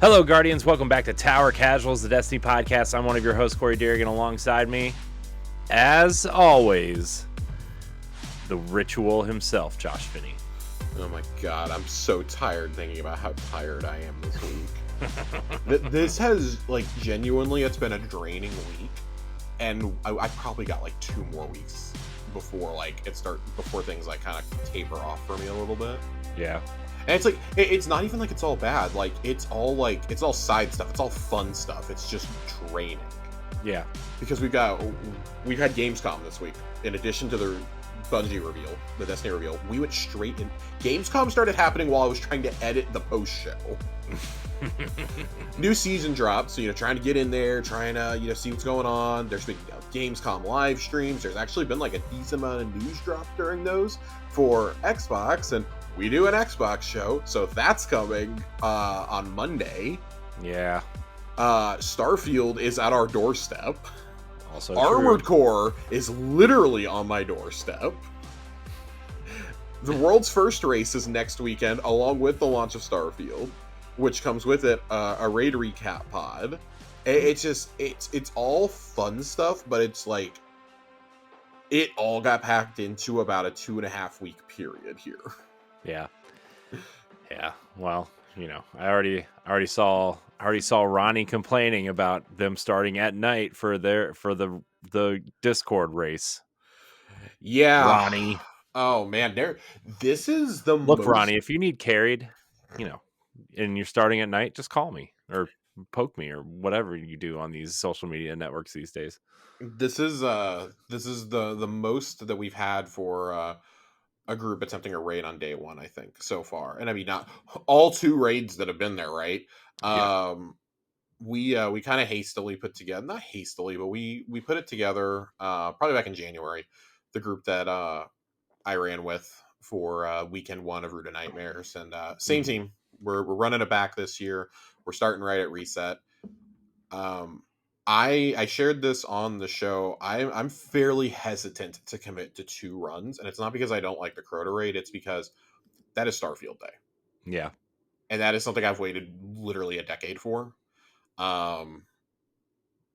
Hello, Guardians. Welcome back to Tower Casuals, the Destiny podcast. I'm one of your hosts, Corey Derrigan. Alongside me, as always, the ritual himself, Josh Finney. Oh my god, I'm so tired thinking about how tired I am this week. This has, genuinely, it's been a draining week. And I probably got, 2 more weeks before, before things, kind of taper off for me a little bit. Yeah. And it's it's not even it's all bad. It's all side stuff. It's all fun stuff. It's just draining. Yeah. Because we've had Gamescom this week. In addition to the Bungie reveal, the Destiny reveal, we went straight in. Gamescom started happening while I was trying to edit the post show. New season dropped, so trying to get in there, trying to see what's going on. There's been Gamescom live streams. There's actually been a decent amount of news drop during those for Xbox, and we do an Xbox show, so that's coming on Monday. Yeah. Starfield is at our doorstep. Also Armored true. Core is literally on my doorstep. The world's first race is next weekend, along with the launch of Starfield, which comes with it a raid recap pod. It's all fun stuff, but it's it all got packed into about a 2.5 week period here. Yeah. Yeah. Well, I already saw Ronnie complaining about them starting at night for the Discord race. Yeah. Ronnie. Oh man, this is the Look, Ronnie, if you need carried, and you're starting at night, just call me or poke me or whatever you do on these social media networks these days. This is the most that we've had for a group attempting a raid on day one, I think, so far. And I mean, not all 2 raids that have been there, right? Yeah. We kind of hastily put together, not hastily, but we put it together probably back in January, the group that I ran with for weekend 1 of Root of Nightmares, and same team. We're running it back this year. We're starting right at reset. I shared this on the show. I'm fairly hesitant to commit to 2 runs, and it's not because I don't like the Crota raid. It's because that is Starfield Day. Yeah. And that is something I've waited literally a decade for. But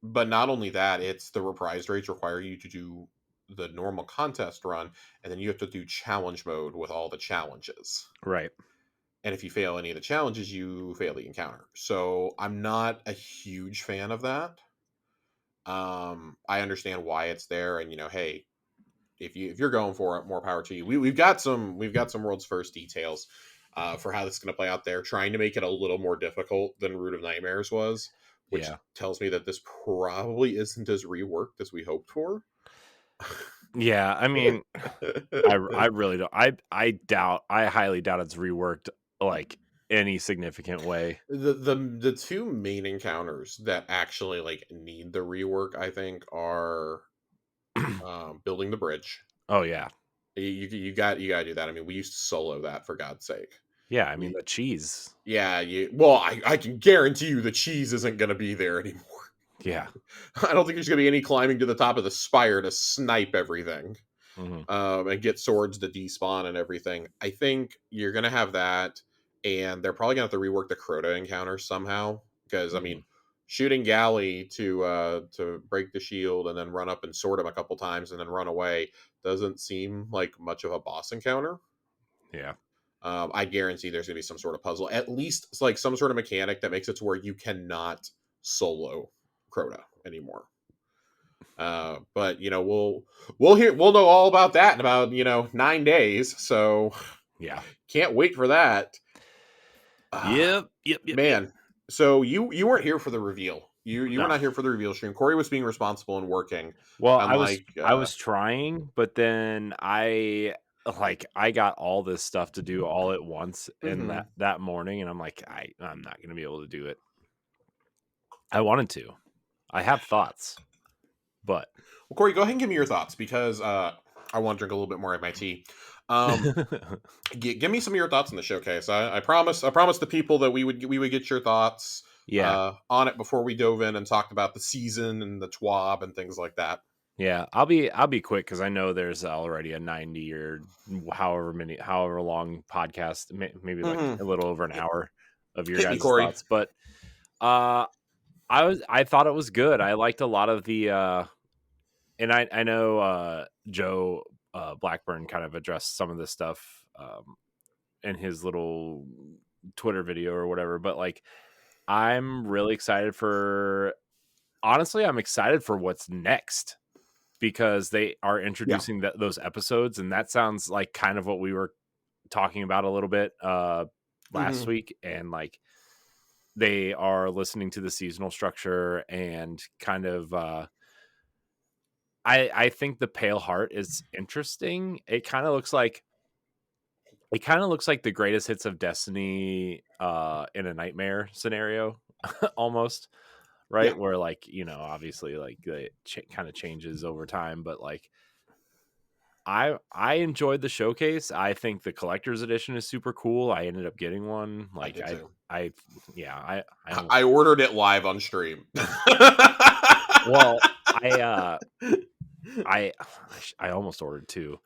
not only that, it's the reprised raids require you to do the normal contest run, and then you have to do challenge mode with all the challenges. Right. And if you fail any of the challenges, you fail the encounter. So I'm not a huge fan of that. I understand why it's there, and hey, if you're going for it, more power to you. We've got some world's first details for how this is going to play out there, trying to make it a little more difficult than Root of Nightmares was, which tells me that this probably isn't as reworked as we hoped for. Yeah, I mean, I really don't. I highly doubt it's reworked any significant way. The 2 main encounters that actually need the rework, I think, are building the bridge. Oh yeah. You got to do that. I mean, we used to solo that, for God's sake. Yeah, I mean the cheese. Yeah, well, I can guarantee you the cheese isn't going to be there anymore. Yeah. I don't think there's going to be any climbing to the top of the spire to snipe everything, and get swords to despawn and everything. I think you're going to have that, and they're probably going to have to rework the Crota encounter somehow, because I mean, shooting Galley to break the shield and then run up and sword him a couple times and then run away doesn't seem like much of a boss encounter. Yeah. I guarantee there's going to be some sort of puzzle, at least it's some sort of mechanic that makes it to where you cannot solo Crota anymore. But we'll know all about that in about 9 days. So yeah, can't wait for that. Yep. Man. So you weren't here for the reveal. You were not here for the reveal stream. Corey was being responsible and working. Well, I was trying, but then I got all this stuff to do all at once in that morning, and I'm like, I'm not going to be able to do it. I wanted to. I have thoughts, but Corey, go ahead and give me your thoughts, because I want to drink a little bit more of my tea. Give me some of your thoughts on the showcase. I promised the people that we would get your thoughts on it before we dove in and talked about the season and the TWAB and things like that. Yeah, I'll be quick, because I know there's already a 90 or however long podcast, maybe a little over an hour. of your Hit me, guys' Corey. thoughts. But I thought it was good. I liked a lot of the and I know Joe Blackburn kind of addressed some of this stuff in his little Twitter video or whatever, but like I'm really excited for honestly, I'm excited for what's next because they are Yeah. introducing those episodes, and that sounds like kind of what we were talking about a little bit last week, and like they are listening to the seasonal structure and kind of I think the Pale Heart is interesting. It kind of looks like the greatest hits of Destiny in a nightmare scenario almost, Yeah. right? Where like, obviously like it kind of changes over time, but like I enjoyed the showcase. I think the collector's edition is super cool. I ended up getting one. I Like did too. I almost I ordered it live on stream. well, I almost ordered two.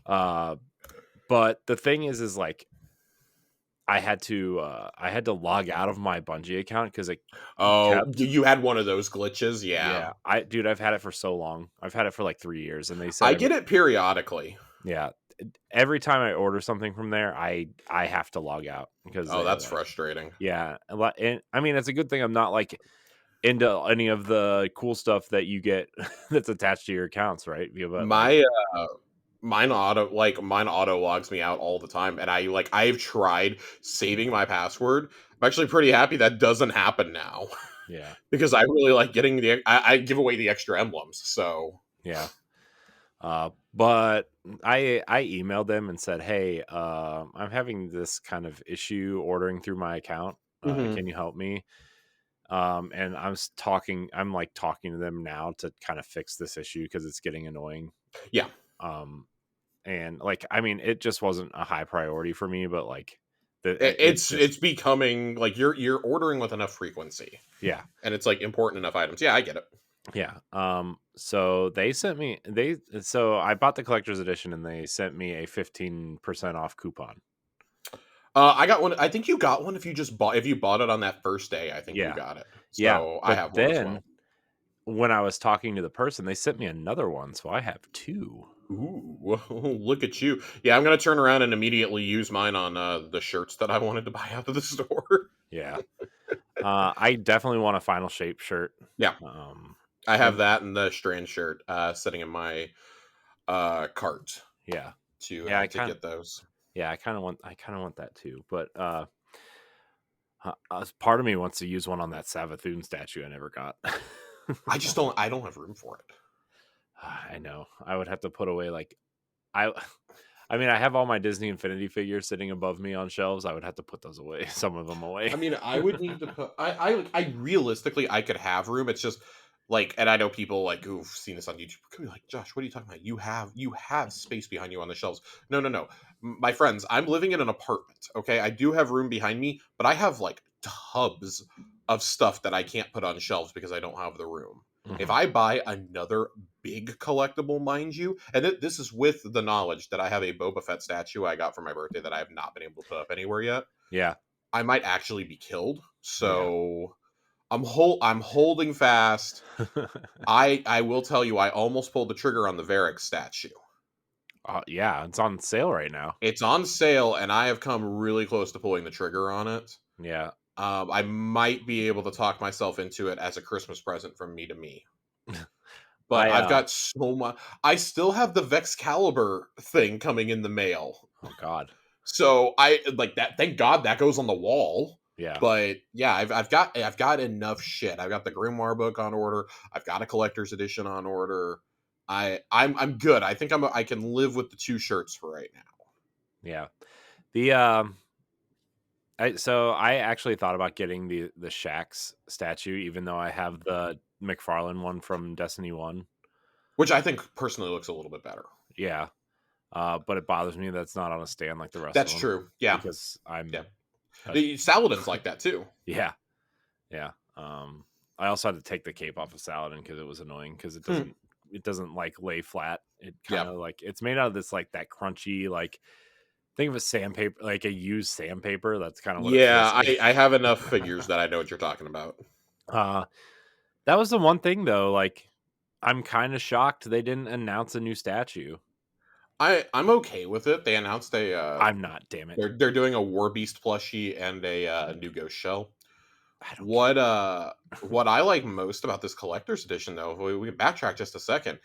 But the thing is like I had to log out of my Bungie account because it Oh, kept. you had one of those glitches? Yeah. Yeah, I've had it for so long. I've had it for like 3 years, and they said I get it periodically. yeah, every time I order something from there, I have to log out because Oh, they that's like frustrating. yeah, and I mean it's a good thing I'm not like into any of the cool stuff that you get that's attached to your accounts, right? Yeah, but like My mine auto logs me out all the time, and I've tried saving my password. I'm actually pretty happy that doesn't happen now yeah, because I really like getting I give away the extra emblems. So yeah. But I emailed them and said, "Hey, I'm having this kind of issue ordering through my account. Can you help me?" And I'm like talking to them now to kind of fix this issue because it's getting annoying. yeah, And like, I mean, it just wasn't a high priority for me, but like, it's it's just becoming like you're ordering with enough frequency, yeah, and it's like important enough items. Yeah, I get it. yeah. So so I bought the collector's edition, and they sent me a 15% off coupon. I got one. I think you got one if you bought it on that first day. I think you Yeah, got it. yeah. So I But have one as then well. when I was talking to the person, they sent me another one, so I have two. Ooh, look at you! Yeah, I'm gonna turn around and immediately use mine on the shirts that I wanted to buy out of the store. Yeah. I definitely want a Final Shape shirt. Yeah, Um, I have and that and the Strand shirt sitting in my cart yeah, to yeah, get those. I kind of want that too. But part of me wants to use one on that Savathun statue I never got. I don't have room for it. I know. I would have to put away like I. I mean, I have all my Disney Infinity figures sitting above me on shelves. I would have to put those away, some of them away. I mean, I would need to put. I realistically, I could have room. It's just like, and I know people like who've seen this on YouTube could be like, Josh, what are you talking about? You have space behind you on the shelves. No, no, no, my friends. I'm living in an apartment. Okay, I do have room behind me, but I have like tubs of stuff that I can't put on shelves because I don't have the room. If Mhm. I buy another big collectible, mind you, and this is with the knowledge that I have a Boba Fett statue I got for my birthday that I have not been able to put up anywhere yet, Yeah, I might actually be killed. yeah. So I'm holding fast. I will tell you, I almost pulled the trigger on the Varric statue. Yeah, it's on sale right now. It's on sale, and I have come really close to pulling the trigger on it. Yeah. I might be able to talk myself into it as a Christmas present from me to me. But I I've got so much. I still have the Vexcalibur thing coming in the mail. oh god. So I like that. Thank God that goes on the wall. Yeah. But yeah, I've got enough shit. I've got the Grimoire book on order. I've got a collector's edition on order. I'm good. I think I can live with the two shirts for right now. Yeah. The I actually thought about getting the Shax statue, even though I have the McFarlane one from Destiny 1. Which I think personally looks a little bit better. Yeah. But it bothers me that's not on a stand like the rest That's of them. true. Yeah. Because Yeah. I'm The Saladin's like that too. yeah. Yeah. I also had to take the cape off of Saladin because it was annoying because it doesn't like lay flat. It kind of like it's made out of this like that crunchy like Think of a sandpaper, like a used sandpaper. That's kind of what it Yeah, feels like. I have enough figures that I know what you're talking about. Uh, that was the one thing though. Like, I'm kind of shocked they didn't announce a new statue. I'm okay with it. They announced I'm not. Damn it. they're doing a War Beast plushie and a new Ghost shell. I don't care. What I like most about this collector's edition, though, if we can backtrack just a second.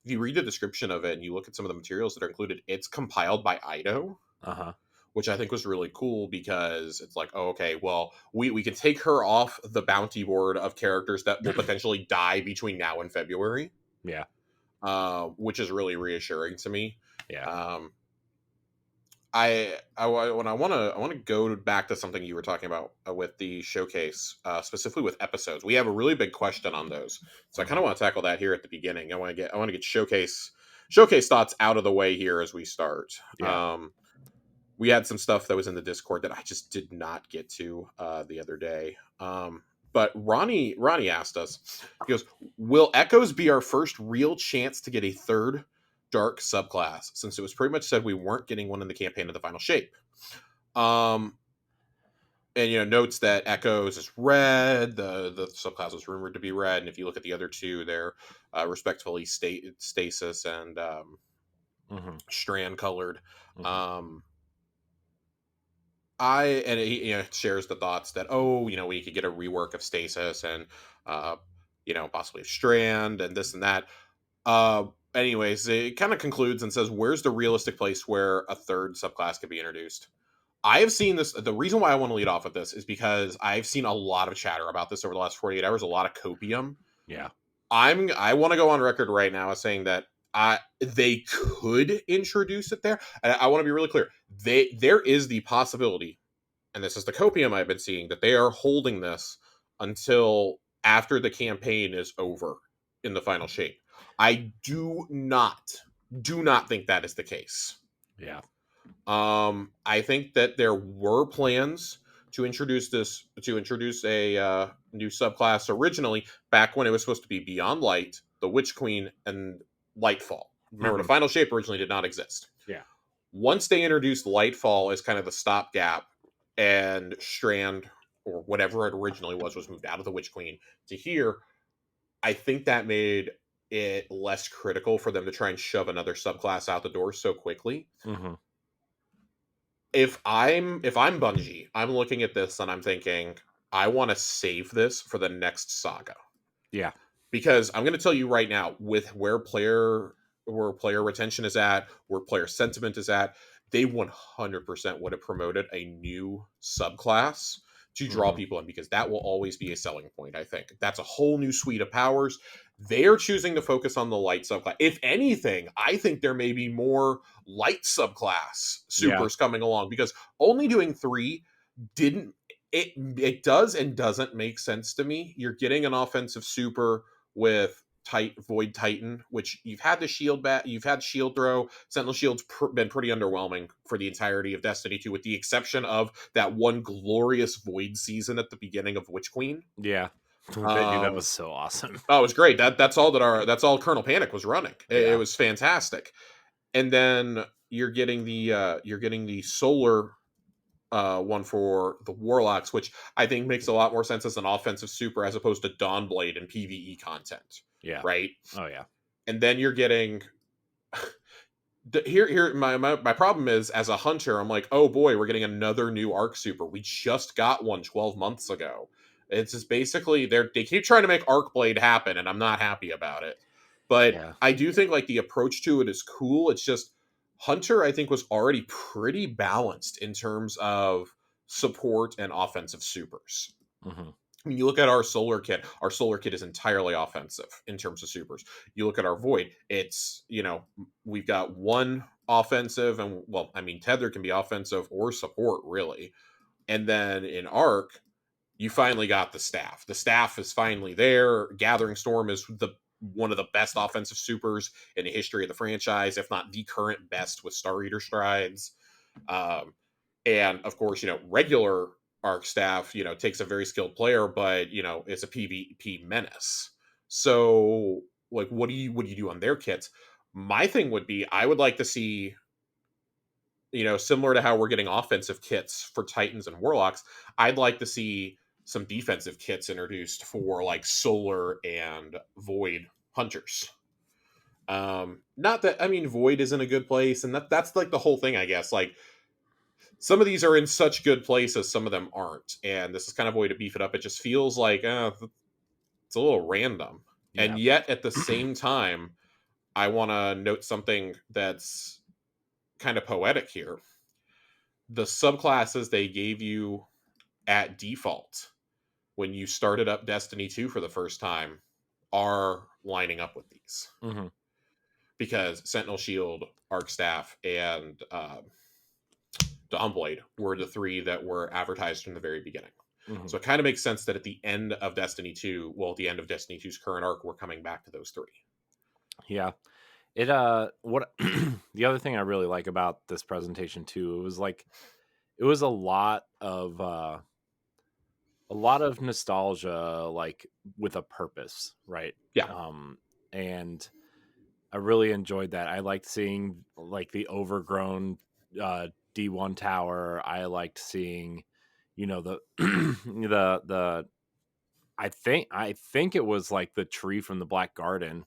If you read the description of it and you look at some of the materials that are included, it's compiled by Ido, Uh huh. which I think was really cool because it's like, oh, okay, well, we can take her off the bounty board of characters that will potentially die between now and February, Yeah. which is really reassuring to me. Yeah. Um, I want to go back to something you were talking about with the showcase, specifically with episodes. We have a really big question on those, so I kind of want to tackle that here at the beginning. I want to get showcase thoughts out of the way here as we start. Yeah. We had some stuff that was in the Discord that I just did not get to the other day. But Ronnie asked us, he goes, "Will Echoes be our first real chance to get a third dark subclass, since it was pretty much said we weren't getting one in the campaign of the final shape?" And notes that Echoes is red. The subclass was rumored to be red, and if you look at the other two, they're respectively stasis and strand colored. He shares the thoughts that, we could get a rework of Stasis and possibly a Strand and this and that. Anyways, it kind of concludes and says, where's the realistic place where a third subclass could be introduced? I have seen this. The reason why I want to lead off with this is because I've seen a lot of chatter about this over the last 48 hours, a lot of copium. Yeah. I want to go on record right now as saying that they could introduce it there. And I want to be really clear. There is the possibility, and this is the copium I've been seeing, that they are holding this until after the campaign is over in the final shape. I do not think that is the case. Yeah. I think that there were plans to introduce a new subclass originally back when it was supposed to be Beyond Light, the Witch Queen, and Lightfall. Remember, the final shape originally did not exist. Yeah. Once they introduced Lightfall as kind of the stopgap, and Strand, or whatever it originally was moved out of the Witch Queen to here, I think that made it less critical for them to try and shove another subclass out the door so quickly. Mm-hmm. If I'm Bungie, I'm looking at this and I'm thinking, I want to save this for the next saga. Yeah. Because I'm going to tell you right now, with where player retention is at, where player sentiment is at, they 100% would have promoted a new subclass to draw people in, because that will always be a selling point. I think that's a whole new suite of powers. They're choosing to focus on the light subclass. If anything, I think there may be more light subclass supers coming along, because only doing 3 didn't it does and doesn't make sense to me. You're getting an offensive super with Void Titan, which you've had the shield you've had shield throw. Sentinel Shield's been pretty underwhelming for the entirety of Destiny 2, with the exception of that one glorious Void season at the beginning of Witch Queen. Yeah. That was so awesome. Oh, it was great. That's all Colonel Panic was running. It was fantastic. And then you're getting the solar one for the Warlocks, which I think makes a lot more sense as an offensive super as opposed to Dawnblade and PvE content. Yeah. Right. Oh yeah. And then you're getting here. My problem is, as a hunter, I'm like, oh boy, we're getting another new Arc super. We just got one 12 months ago. It's just basically they keep trying to make Arc Blade happen, and I'm not happy about it. But I do think like the approach to it is cool. It's just Hunter, I think, was already pretty balanced in terms of support and offensive supers. I mean, you look at our solar kit is entirely offensive in terms of supers. You look at our Void, it's, we've got one offensive, and Tether can be offensive or support, really. And then in Arc, you finally got the staff. The staff is finally there. Gathering Storm is one of the best offensive supers in the history of the franchise, if not the current best, with Star Eater strides. And of course, regular Arc staff, takes a very skilled player, but it's a PvP menace. So, like, what do you do on their kits? My thing would be, I would like to see similar to how we're getting offensive kits for Titans and Warlocks, I'd like to see some defensive kits introduced for like Solar and Void Hunters. Not that, I mean, Void is in a good place, and that's like the whole thing, I guess. Like, some of these are in such good places, some of them aren't, and this is kind of a way to beef it up. It just feels like it's a little random, Yeah. and yet at the same time, I want to note something that's kind of poetic here. The subclasses they gave you at default when you started up Destiny 2 for the first time are lining up with these. Mm-hmm. Because Sentinel Shield, Arc Staff, and Dawnblade were the 3 that were advertised from the very beginning. Mm-hmm. So it kind of makes sense that at the end of Destiny 2, well, at the end of Destiny 2's current arc, we're coming back to those 3. Yeah. It what the other thing I really like about this presentation too, it was a lot of nostalgia, like with a purpose, right? Yeah. And I really enjoyed that. I liked seeing like the overgrown D1 tower. I liked seeing, the the I think it was like the tree from the Black Garden.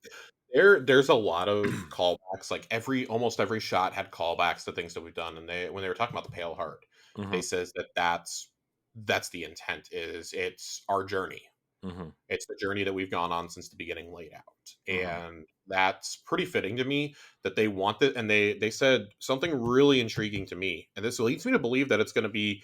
There's a lot of callbacks. Like almost every shot had callbacks to things that we've done. And when they were talking about the Pale Heart, Mm-hmm. they says that's the intent. It's our journey. Mm-hmm. It's the journey that we've gone on since the beginning laid out. Mm-hmm. And that's pretty fitting to me that they want it. And they said something really intriguing to me. And this leads me to believe that it's going to be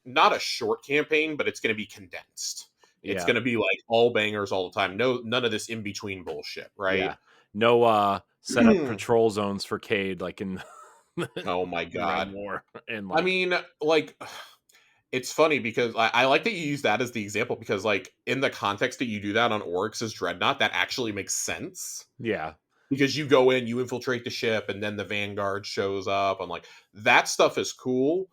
not a short campaign, but it's going to be condensed. It's going to be like all bangers all the time. None of this in between bullshit, right? Yeah. No set up patrol zones for Cade like in oh my god. War. And I mean, like, it's funny because I like that you use that as the example, because like in the context that you do that on Oryx's Dreadnought, that actually makes sense. Yeah. Because you go in, you infiltrate the ship, and then the Vanguard shows up. I'm like, that stuff is cool.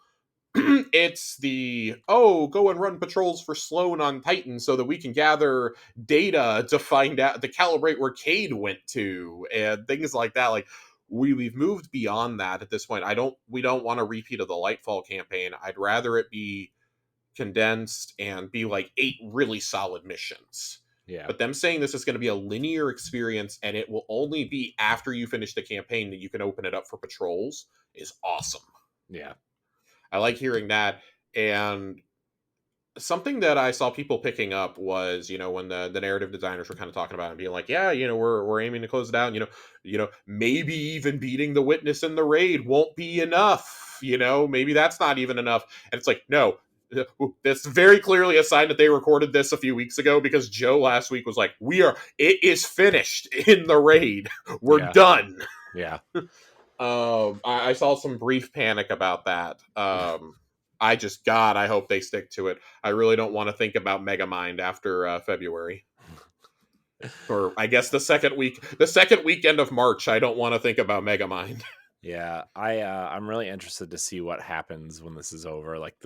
It's go and run patrols for Sloan on Titan so that we can gather data to find out, to calibrate where Cade went to, and things like that. Like, we've moved beyond that at this point. We don't want a repeat of the Lightfall campaign. I'd rather it be condensed and be like 8 really solid missions. Yeah. But them saying this is going to be a linear experience and it will only be after you finish the campaign that you can open it up for patrols is awesome. Yeah. I like hearing that. And something that I saw people picking up was, when the narrative designers were kind of talking about it and being like, yeah, we're aiming to close it out. Maybe even beating the Witness in the raid won't be enough. Maybe that's not even enough. And it's like, no, that's very clearly a sign that they recorded this a few weeks ago, because Joe last week was like, it is finished in the raid. We're done. Yeah. I saw some brief panic about that. I hope they stick to it. I really don't want to think about Megamind after February. Or I guess the second weekend of March, I don't want to think about Megamind. Yeah, I'm really interested to see what happens when this is over. Like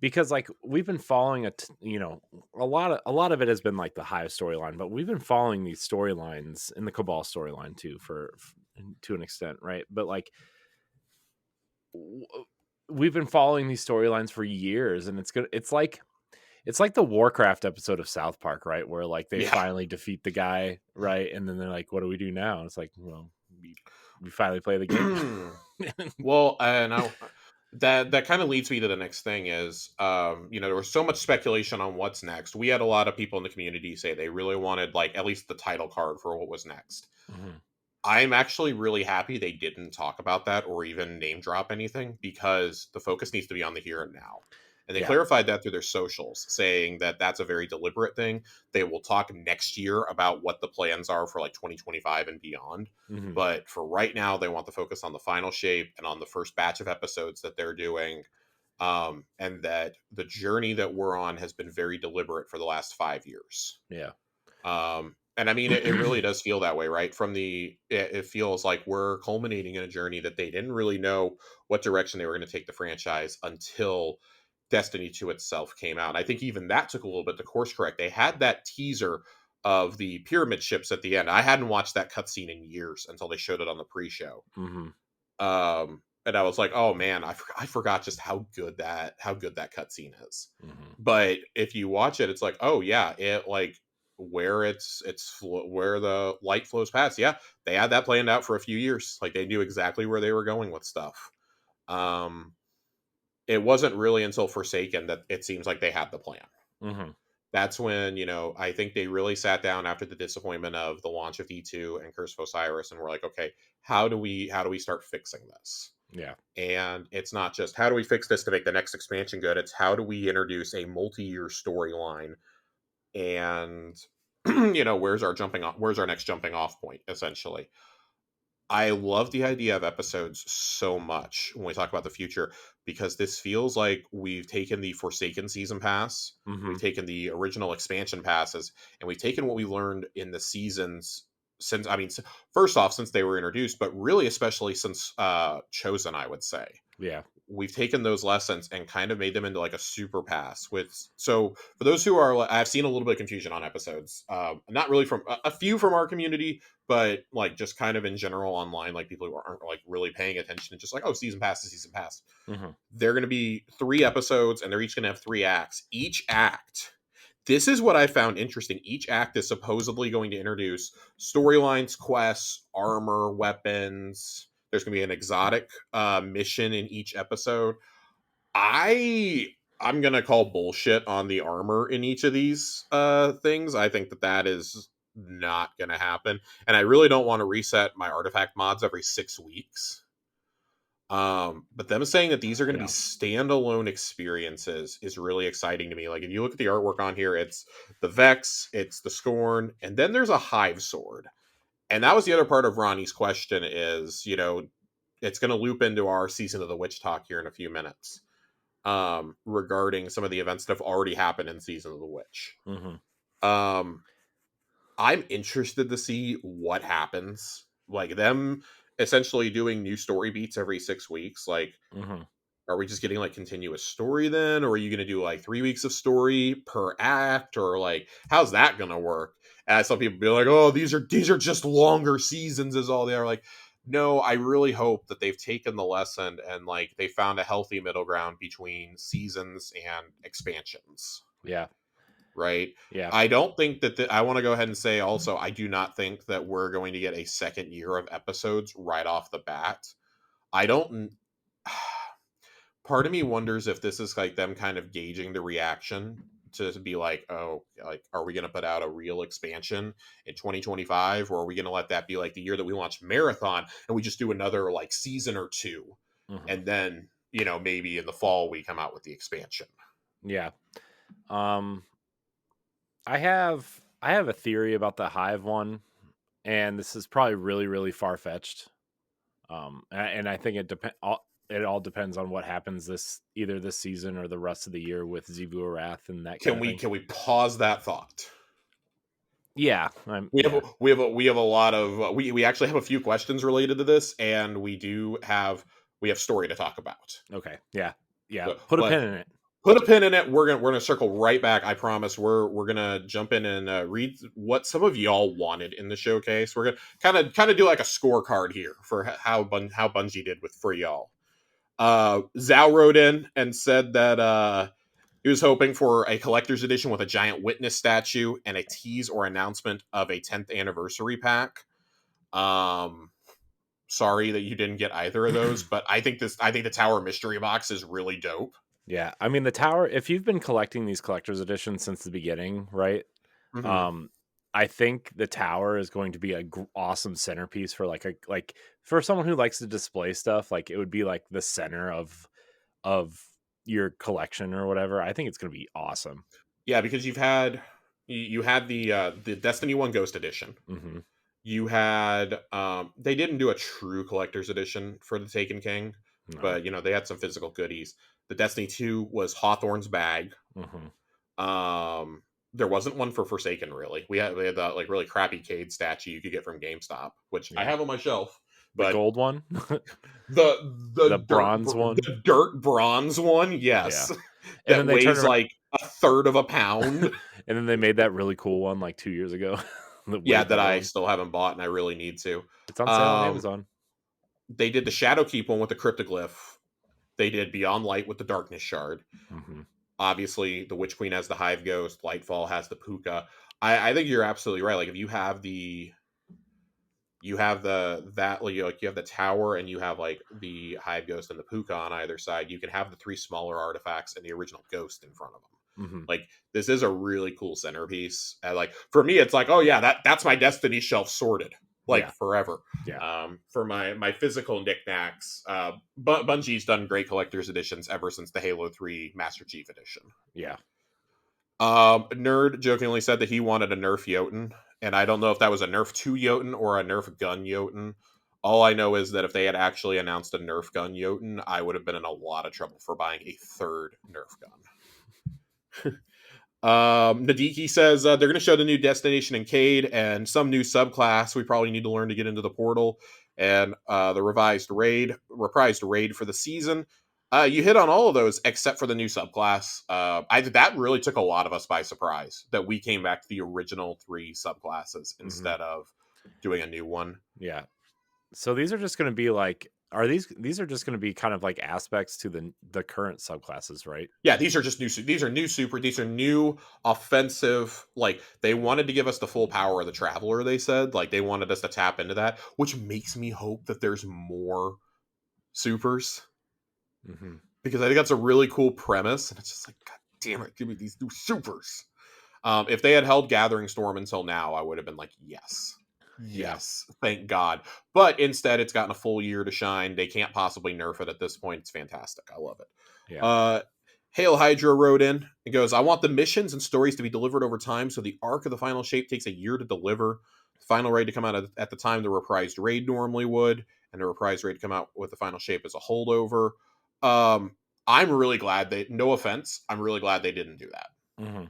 because like we've been following a lot of it has been like the Hive storyline, but we've been following these storylines in the Cabal storyline too to an extent, right? But like we've been following these storylines for years, and it's like the Warcraft episode of South Park, right? Where like they finally defeat the guy, right? And then they're like, what do we do now? And it's like, well, we finally play the game. Well, and that kind of leads me to the next thing is, there was so much speculation on what's next. We had a lot of people in the community say they really wanted like at least the title card for what was next. Mm-hmm. I'm actually really happy they didn't talk about that or even name drop anything, because the focus needs to be on the here and now. And they clarified that through their socials, saying that that's a very deliberate thing. They will talk next year about what the plans are for like 2025 and beyond. Mm-hmm. But for right now, they want the focus on the final shape and on the first batch of episodes that they're doing. And that the journey that we're on has been very deliberate for the last 5 years. Yeah. And I mean, it really does feel that way, right? It feels like we're culminating in a journey that they didn't really know what direction they were going to take the franchise until Destiny 2 itself came out. And I think even that took a little bit to course correct. They had that teaser of the pyramid ships at the end. I hadn't watched that cutscene in years until they showed it on the pre-show. Mm-hmm. and I was like, oh man, I forgot just how good that cutscene is. Mm-hmm. But if you watch it, it's like, oh yeah, it like where where the light flows past. Yeah, they had that planned out for a few years. Like they knew exactly where they were going with stuff. Um, it wasn't really until Forsaken that it seems like they had the plan. Mm-hmm. That's when, I think they really sat down after the disappointment of the launch of E2 and Curse of Osiris and were like, okay, how do we start fixing this? Yeah. And it's not just how do we fix this to make the next expansion good, it's how do we introduce a multi-year storyline and where's our next jumping off point, essentially. I love the idea of episodes so much when we talk about the future because this feels like we've taken the Forsaken season pass, Mm-hmm. we've taken the original expansion passes, and we've taken what we learned in the seasons since, first off, since they were introduced, but really especially since Chosen, I would say. Yeah. We've taken those lessons and kind of made them into like a super pass so for those who are, I've seen a little bit of confusion on episodes, not really from a few from our community, but like just kind of in general online, like people who aren't like really paying attention and just like, oh, season pass is season pass. Mm-hmm. They're going to be 3 episodes and they're each going to have 3 acts. Each act, this is what I found interesting, each act is supposedly going to introduce storylines, quests, armor, weapons. There's going to be an exotic mission in each episode. I'm going to call bullshit on the armor in each of these things. I think that is not going to happen. And I really don't want to reset my artifact mods every 6 weeks. But them saying that these are going to be standalone experiences is really exciting to me. Like if you look at the artwork on here, it's the Vex, it's the Scorn, and then there's a Hive sword. And that was the other part of Ronnie's question is, it's going to loop into our Season of the Witch talk here in a few minutes, regarding some of the events that have already happened in Season of the Witch. Mm-hmm. I'm interested to see what happens. Like them essentially doing new story beats every 6 weeks. Like, Mm-hmm. are we just getting like continuous story then? Or are you going to do like 3 weeks of story per act? Or like, how's that going to work? And some people be like, oh, these are just longer seasons is all they are. Like, no, I really hope that they've taken the lesson and like they found a healthy middle ground between seasons and expansions. Yeah. Right. Yeah. I don't think that I want to go ahead and say also, I do not think that we're going to get a second year of episodes right off the bat. I don't. Part of me wonders if this is like them kind of gauging the reaction to be like, oh, like, are we going to put out a real expansion in 2025? Or are we going to let that be like the year that we launch Marathon and we just do another like season or 2? Mm-hmm. And then, maybe in the fall we come out with the expansion. Yeah. I have a theory about the Hive one, and this is probably really, really far fetched. And I think it all depends on what happens either this season or the rest of the year with Xivu Arath and that kind of thing. Can we pause that thought? Yeah, we have a lot of we actually have a few questions related to this, and we have story to talk about. Okay, yeah. Put a pin in it. Put a pin in it. We're gonna circle right back. I promise. We're gonna jump in and read what some of y'all wanted in the showcase. We're gonna kind of do like a scorecard here for how Bungie did for y'all. Zhao wrote in and said that he was hoping for a collector's edition with a giant witness statue and a tease or announcement of a 10th anniversary pack. Sorry that you didn't get either of those, but I think the Tower mystery box is really dope. Yeah, I mean the Tower, if you've been collecting these collector's editions since the beginning, right? Mm-hmm. I think the Tower is going to be an awesome centerpiece for for someone who likes to display stuff. Like it would be like the center of your collection or whatever. I think it's going to be awesome. Yeah, because you had the Destiny 1 Ghost Edition. Mm-hmm. You had they didn't do a true collector's edition for the Taken King, no. But they had some physical goodies. The Destiny 2 was Hawthorne's bag. Mm-hmm. There wasn't one for Forsaken, really. We had the like really crappy Cade statue you could get from GameStop, which I have on my shelf. But the gold one, the bronze one, the dirt bronze one, yes. Yeah. That and then weighs like a third of a pound. And then they made that really cool one like 2 years ago. That I still haven't bought, and I really need to. It's on sale on Amazon. they did the Shadowkeep one with the Cryptoglyph. They did Beyond Light with the Darkness Shard. Mm-hmm. Obviously, the Witch Queen has the Hive Ghost. Lightfall has the Puka. I think you're absolutely right. Like if you have the you have the tower and you have like the Hive Ghost and the Puka on either side, you can have the 3 smaller artifacts and the original ghost in front of them. Mm-hmm. Like this is a really cool centerpiece. And like for me, it's like, oh yeah, that's my Destiny shelf sorted like forever. Yeah. For my physical knickknacks, Bungie's done great collector's editions ever since the Halo 3 Master Chief Edition. Yeah. Nerd jokingly said that he wanted a Nerf Jotun, and I don't know if that was a Nerf 2 Jotun or a Nerf gun Jotun. All I know is that if they had actually announced a Nerf gun Jotun, I would have been in a lot of trouble for buying a 3rd Nerf gun. Nadiki says they're going to show the new destination in Cade and some new subclass we probably need to learn to get into the portal, and the reprised raid for the season. You hit on all of those except for the new subclass. That really took a lot of us by surprise that we came back to the original 3 subclasses instead of doing a new one. Yeah. So these are just going to be like, these are just going to be kind of like aspects to the current subclasses, right? Yeah, these are just new. These are new super. These are new offensive. Like they wanted to give us the full power of the Traveler. They said like they wanted us to tap into that, which makes me hope that there's more supers. Mm-hmm. Because I think that's a really cool premise, and it's just like, God damn it, give me these new supers. If they had held Gathering Storm until now, I would have been like, yes, thank God. But instead, it's gotten a full year to shine. They can't possibly nerf it at this point. It's fantastic. I love it. Yeah. Hail Hydra wrote in and goes, I want the missions and stories to be delivered over time, so the arc of the final shape takes a year to deliver. The final raid to come out at the time the reprised raid normally would, and the reprised raid to come out with the final shape as a holdover. I'm really glad no offense, I'm really glad they didn't do that. Mm-hmm.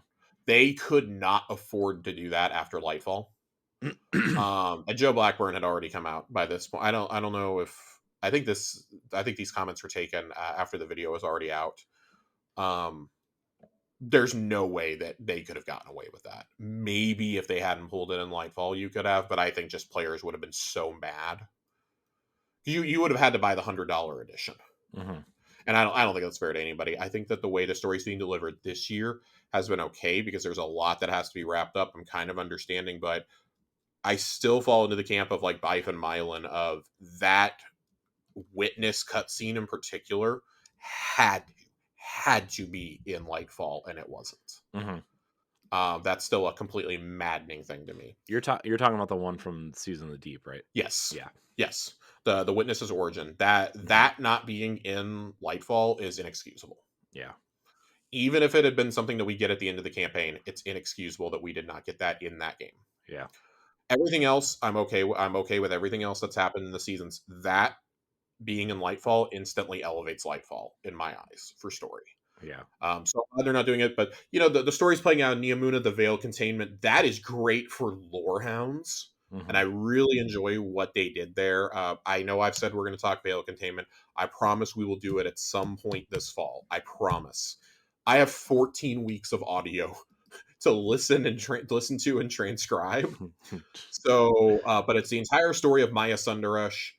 They could not afford to do that after Lightfall. And Joe Blackburn had already come out by this point. I don't know if I think these comments were taken after the video was already out. There's no way that they could have gotten away with that. Maybe if they hadn't pulled it in Lightfall, you could have, but I think just players would have been so mad. You would have had to buy the $100 edition. Mm-hmm. And I don't think that's fair to anybody. I think that the way the story's being delivered this year has been okay because there's a lot that has to be wrapped up. I'm kind of understanding, but I still fall into the camp of like Bife and Mylan of that witness cutscene in particular had to be in Lightfall, and it wasn't. Mm-hmm. That's still a completely maddening thing to me. You're talking about the one from Season of the Deep, right? Yes. Yeah. Yes. The Witness's origin. That not being in Lightfall is inexcusable. Yeah. Even if it had been something that we get at the end of the campaign, it's inexcusable that we did not get that in that game. Yeah. Everything else, I'm okay with everything else that's happened in the seasons. That being in Lightfall instantly elevates Lightfall in my eyes for story. Yeah. So they're not doing it, but the story's playing out in Neomuna, the Veil Containment. That is great for lorehounds. Mm-hmm. And I really enjoy what they did there. I know I've said we're going to talk Veil Containment. I promise we will do it at some point this fall. I promise. I have 14 weeks of audio to listen and listen to and transcribe. So, but it's the entire story of Maya Sundaresh.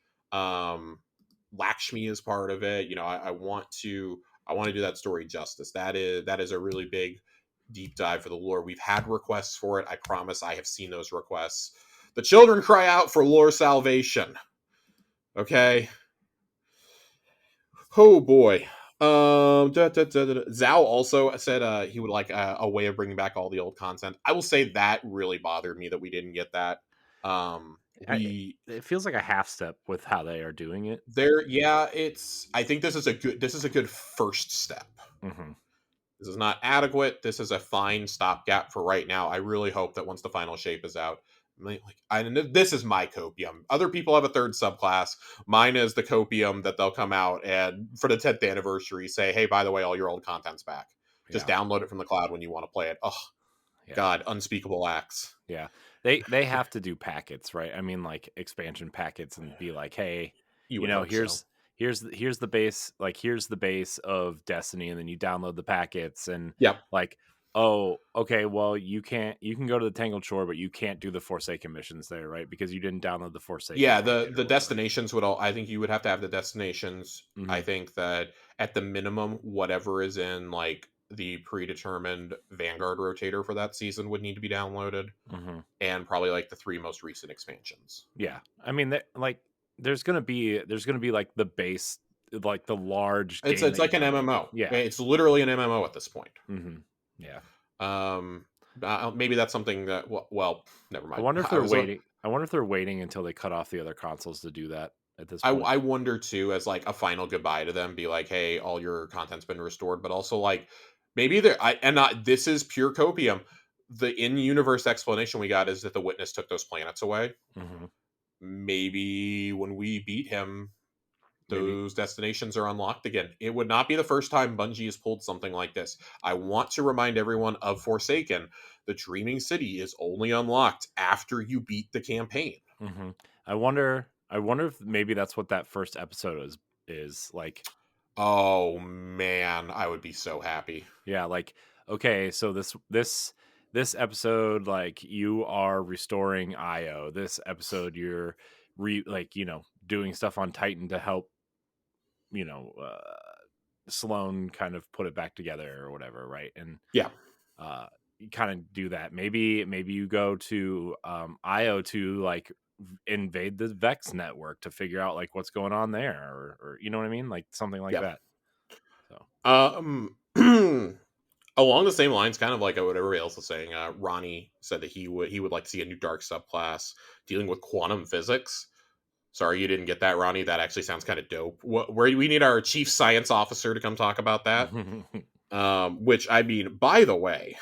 Lakshmi is part of it. I want to do that story justice. That is a really big deep dive for the lore. We've had requests for it. I promise I have seen those requests. The children cry out for lore salvation. Okay. Oh boy. Zhao also said he would like a way of bringing back all the old content. I will say that really bothered me that we didn't get that. It feels like a half step with how they are doing it. I think this is a good first step. Mm-hmm. This is not adequate. This is a fine stopgap for right now. I really hope that once the final shape is out, this is my copium. Other people have a 3rd subclass. Mine is the copium that they'll come out and for the 10th anniversary say, hey, by the way, all your old content's back. Just download it from the cloud when you want to play it. Oh, God, unspeakable acts. Yeah. They have to do packets, right? I mean, like expansion packets and be like, hey, here's the base, like here's the base of Destiny, and then you download the packets and like Oh, okay. Well, you can go to the Tangled Shore, but you can't do the Forsaken missions there, right? Because you didn't download the Forsaken Yeah, update the or whatever. destinations would all. I think you would have to have the destinations. I Hmm. think that at the minimum, whatever is in like the predetermined Vanguard rotator for that season would need to be downloaded, Hmm. and probably like the three most recent expansions. Yeah, I mean, like, there's gonna be like the base, like the large game It's that you like an download. MMO. Yeah. It's literally an MMO at this point. Hmm. Yeah. Um, maybe that's something that. Well, never I mind. wonder if they're waiting. I wonder if they're waiting until they cut off the other consoles to do that at this point. I wonder too, as like a final goodbye to them, be like, hey, all your content's been restored, but also like maybe there. And not this is pure copium. The in-universe explanation we got is that the witness took those planets away. Hmm. Maybe when we beat him, Maybe. those destinations are unlocked again. It would not be the first time Bungie has pulled something like this. I want to remind everyone of Forsaken. The Dreaming City is only unlocked after you beat the campaign. Hmm. I wonder. I wonder if maybe that's what that first episode is like. Oh man, I would be so happy. Yeah, like, okay, so this episode, like, you are restoring Io. This episode, you're like, doing stuff on Titan to help, you know, Sloan kind of put it back together or whatever, right? And Yeah. uh you kind of do that. Maybe you go to Io to like invade the Vex network to figure out like what's going on there, or you know what I mean? Like something like Yeah. that. So Along the same lines, kind of like what everybody else was saying, Ronnie said that he would like to see a new dark subclass dealing with quantum physics. Sorry, you didn't get that, Ronnie. That actually sounds kind of dope. Where we need our chief science officer to come talk about that. Which I mean, by the way,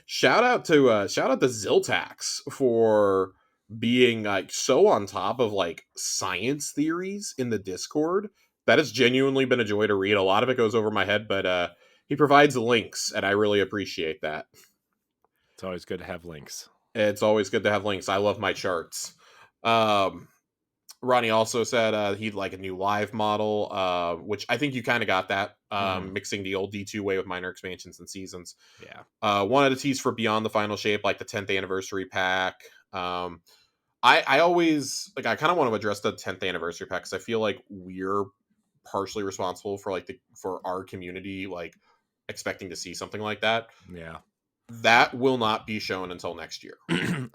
shout out to Ziltax for being like so on top of like science theories in the Discord. That has genuinely been a joy to read. A lot of it goes over my head, but he provides links, and I really appreciate that. it's always good to have links. It's always good to have links. I love my charts. Um, Ronnie also said he'd like a new live model, which I think you kind of got that, mixing the old D2 way with minor expansions and seasons. Yeah. Wanted to tease for Beyond the Final Shape, like the 10th anniversary pack. I always like I kind of want to address the 10th anniversary pack because I feel like we're partially responsible for like for our community like expecting to see something like that. Yeah. That will not be shown until next year.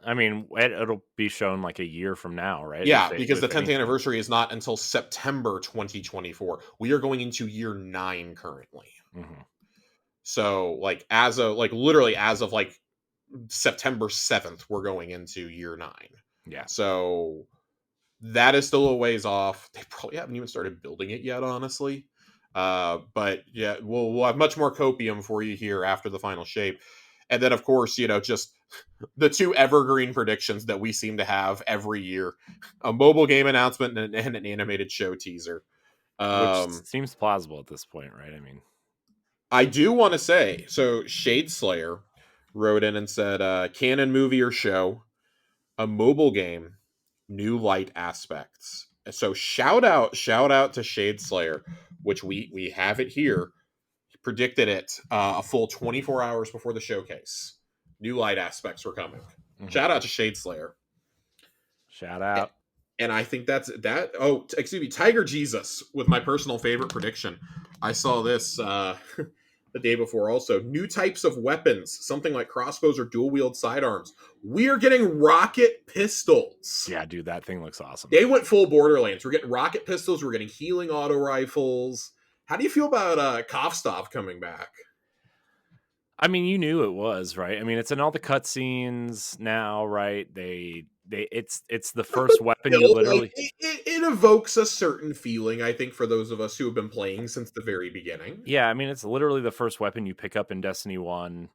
I mean, it'll be shown like a year from now, right? Yeah, because the 10th anything. anniversary is not until September 2024. We are going into year 9 currently. Mm-hmm. So, like as of like literally as of like September 7th, we're going into year 9. Yeah. So that is still a ways off. They probably haven't even started building it yet, honestly. But yeah, we'll have much more copium for you here after the final shape. And then, of course, just the two evergreen predictions that we seem to have every year: a mobile game announcement and an animated show teaser. Which seems plausible at this point, right? I mean, I do want to say, so Shade Slayer wrote in and said, canon movie or show, a mobile game, new light aspects. So shout out to Shade Slayer, which we have it here. He predicted it a full 24 hours before the showcase. New light aspects were coming. Mm-hmm. Shout out to Shade Slayer. Shout out. And I think that's that. Oh, excuse me, Tiger Jesus with my personal favorite prediction. I saw this the day before also. New types of weapons, something like crossbows or dual wield sidearms. We are getting rocket pistols. Yeah, dude, that thing looks awesome. They went full Borderlands. We're getting rocket pistols. We're getting healing auto rifles. How do you feel about Kovstov coming back? I mean, you knew it was, right? I mean, it's in all the cutscenes now, right? It's the first weapon you literally. Like, it evokes a certain feeling, I think, for those of us who have been playing since the very beginning. Yeah, I mean, it's literally the first weapon you pick up in Destiny 1.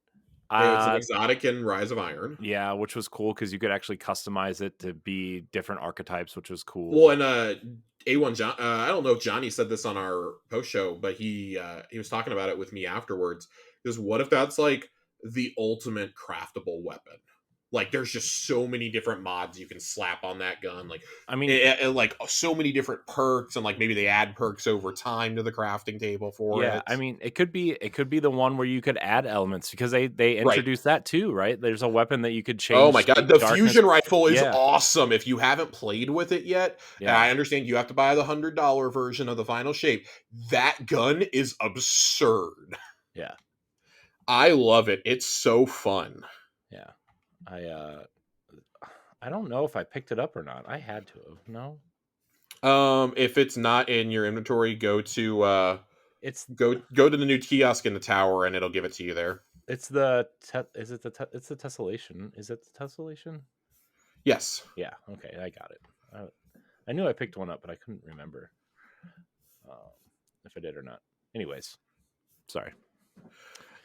It's an exotic in Rise of Iron. Yeah, which was cool because you could actually customize it to be different archetypes, which was cool. Well, and A1 John, I don't know if Johnny said this on our post show, but he was talking about it with me afterwards. Because what if that's like the ultimate craftable weapon? Like, there's just so many different mods you can slap on that gun. Like, I mean, like so many different perks, and like maybe they add perks over time to the crafting table for yeah, it. I mean, it could be the one where you could add elements, because they Right. introduced that too, right? There's a weapon that you could Oh my change god, the darkness. fusion rifle is Yeah, awesome. If you haven't played with it yet, and yeah, I understand you have to buy the $100 version of the final shape, that gun is absurd. yeah, I love it. It's so fun. yeah. I don't know if I picked it up or not. I had to have. No, If it's not in your inventory, go to it's go to the new kiosk in the tower, and it'll give it to you there. it's the is it it's the tessellation? Is it the tessellation? Yes. Yeah. Okay, I got it. I knew I picked one up, but I couldn't remember if I did or not. Anyways, sorry.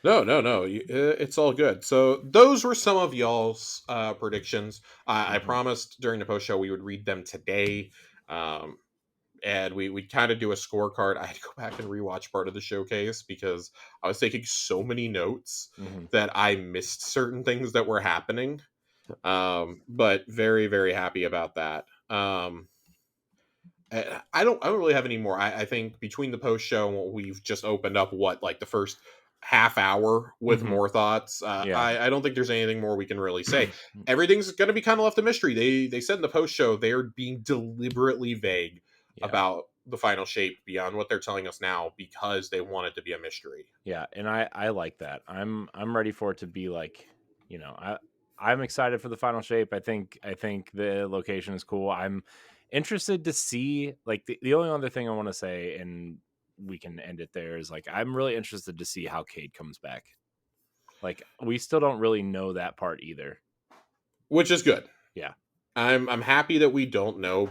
No. It's all good. So those were some of y'all's predictions. I promised during the post show we would read them today. And we kind of do a scorecard. I had to go back and rewatch part of the showcase because I was taking so many notes that I missed certain things that were happening. But very, very happy about that. I don't really have any more. I think between the post show, we've just opened up the first half hour with more thoughts. Yeah. I don't think there's anything more we can really say. Everything's going to be kind of left a mystery. They said in the post show they're being deliberately vague about the final shape beyond what they're telling us now because they want it to be a mystery. Yeah, and I like that. I'm ready for it to be like, I'm excited for the final shape. I think the location is cool. I'm interested to see, like, the only other thing I want to say, and we can end it there, is like I'm really interested to see how Cade comes back. Like, we still don't really know that part either, which is good. Yeah. I'm happy that we don't know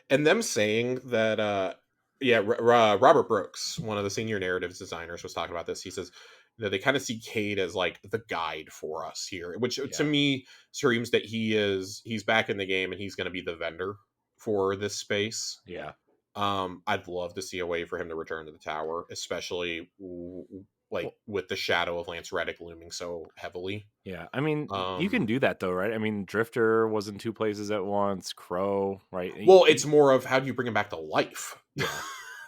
and them saying that Robert Brooks, one of the senior narratives designers, was talking about this. He says that they kind of see Cade as like the guide for us here, which to me screams that he's back in the game and he's going to be the vendor for this space. Yeah. I'd love to see a way for him to return to the tower, especially with the shadow of Lance Reddick looming so heavily. Yeah, I mean, you can do that though, right? I mean, Drifter was in two places at once, Crow, right? Well, it's more of how do you bring him back to life? Yeah.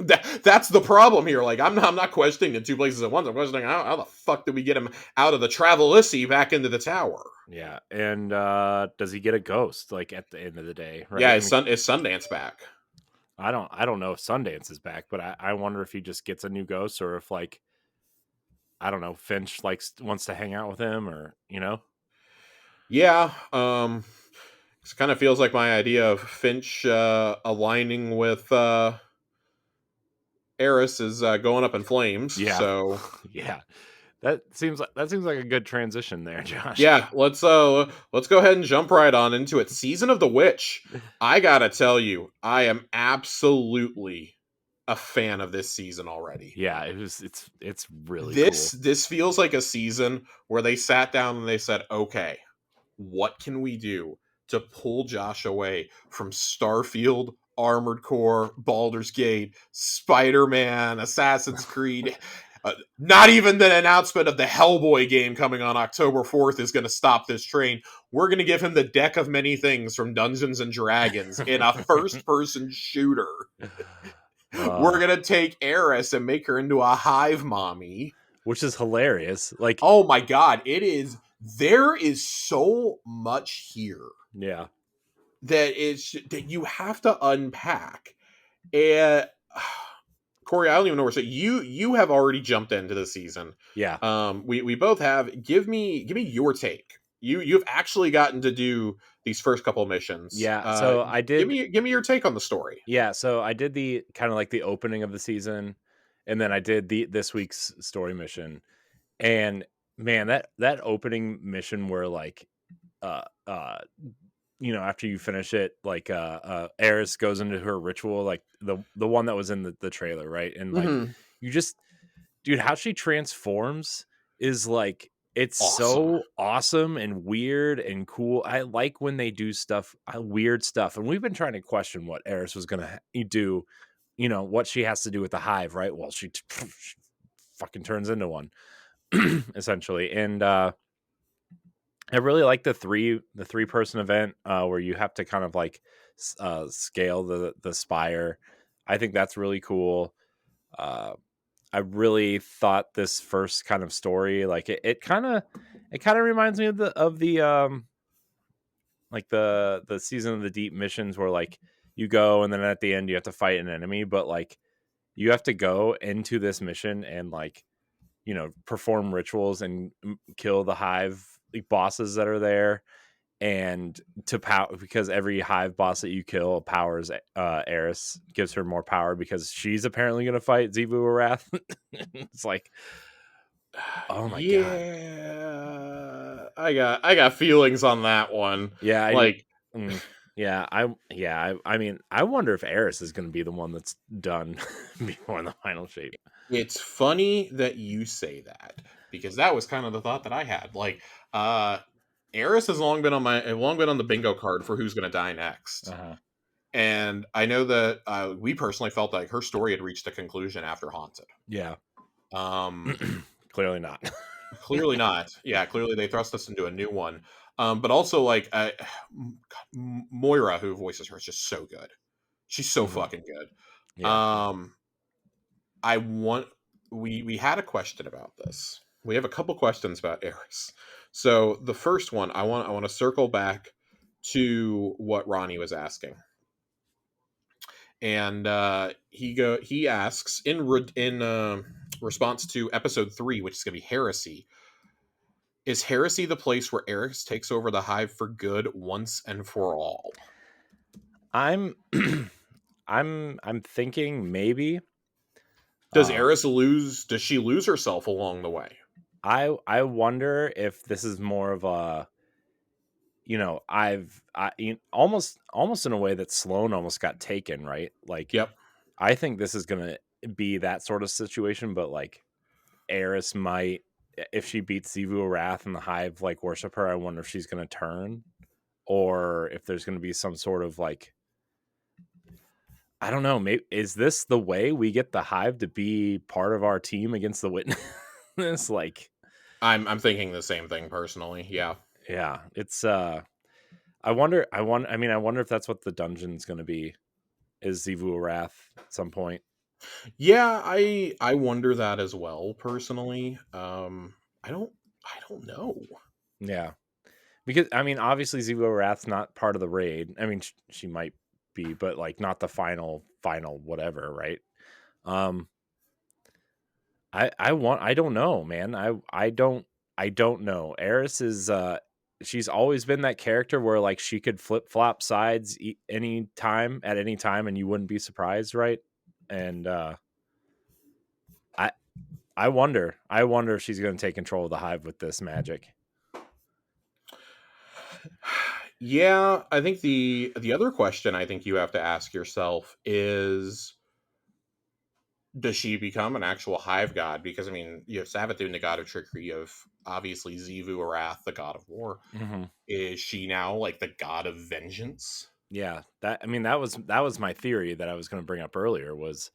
That's the problem here. Like, I'm not questioning the two places at once. I'm questioning how the fuck did we get him out of the Travelissi back into the tower? Yeah, and does he get a ghost like at the end of the day? Right? Yeah, is Sundance back? I don't know if Sundance is back, but I wonder if he just gets a new ghost, or if, like, I don't know, Finch wants to hang out with him, or Yeah, it kind of feels like my idea of Finch aligning with Eris is going up in flames. Yeah. So yeah, that seems like a good transition there, Josh. Yeah, let's go ahead and jump right on into it. Season of the Witch. I gotta tell you, I am absolutely a fan of this season already. Yeah, it's really cool. This feels like a season where they sat down and they said, okay, what can we do to pull Josh away from Starfield, Armored Core, Baldur's Gate, Spider-Man, Assassin's Creed? Not even the announcement of the Hellboy game coming on October 4th is going to stop this train. We're going to give him the deck of many things from Dungeons and Dragons in a first-person shooter. We're going to take Eris and make her into a hive mommy. Which is hilarious. Like, oh my god, it is. There is so much here. Yeah. That you have to unpack. And Corey, I don't even know where to say. You have already jumped into the season. Yeah. We both have. Give me your take. You've actually gotten to do these first couple missions. Yeah. So I did. Give me your take on the story. Yeah. So I did the kind of like the opening of the season, and then I did this week's story mission. And man, that opening mission where, like, after you finish it, like, Eris goes into her ritual, like the one that was in the trailer, right? And like, you just, dude, how she transforms is like, it's awesome. So awesome and weird and cool. I like when they do stuff, weird stuff. And we've been trying to question what Eris was going to do, what she has to do with the hive, right? Well, she fucking turns into one, essentially. And I really like the three person event where you have to kind of like scale the spire. I think that's really cool. I really thought this first kind of story, like it kind of reminds me of the like the Season of the Deep missions where like you go and then at the end you have to fight an enemy, but like you have to go into this mission and like, you know, perform rituals and kill the hive like, bosses that are there, and to power, because every hive boss that you kill powers Eris, gives her more power because she's apparently going to fight Xivu Arath. It's like, oh my god. Yeah, I got feelings on that one. Yeah, Like, I mean, I wonder if Eris is going to be the one that's done before the final shape. it's funny that you say that because that was kind of the thought that I had. Like, Eris has long been on the bingo card for who's going to die next. Uh-huh. And I know that we personally felt like her story had reached a conclusion after Haunted. Yeah. Um, Clearly not. Clearly not. Yeah, clearly they thrust us into a new one. But also, like, Moira, who voices her, is just so good. She's so fucking good. Yeah. I want we had a question about this. We have a couple questions about Eris. So the first one, I want to circle back to what Ronnie was asking, and he asks in response to episode 3, which is going to be Heresy. Is Heresy the place where Eris takes over the hive for good once and for all? I'm I'm thinking maybe. Does Eris lose? Does she lose herself along the way? I wonder if this is more of a, you know, almost in a way that Sloane almost got taken, right? Like, Yep. I think this is gonna be that sort of situation, but like Eris might, if she beats Xivu Arath and the Hive like worship her, I wonder if she's gonna turn, or if there's gonna be some sort of like, I don't know, maybe is this the way we get the Hive to be part of our team against the Witness? Like, I'm thinking the same thing personally. Yeah. yeah, it's I mean, I wonder if that's what the dungeon's going to be, is Xivu Arath at some point. Yeah, I wonder that as well personally. I don't know. Yeah, because I mean, obviously Xivu Arath's not part of the raid. I mean, she might be, but like not the final whatever, right? Um, I don't know, man. I don't know. Eris is she's always been that character where like she could flip flop sides any time at any time, and you wouldn't be surprised, right? And I I wonder if she's going to take control of the hive with this magic. Yeah, I think the other question I think you have to ask yourself is, does she become an actual hive god? Because I mean, you have Savathun, the god of trickery, of obviously Xivu Arath, the god of war. Mm-hmm. Is she now like the god of vengeance? Yeah, that that was my theory that I was going to bring up earlier was,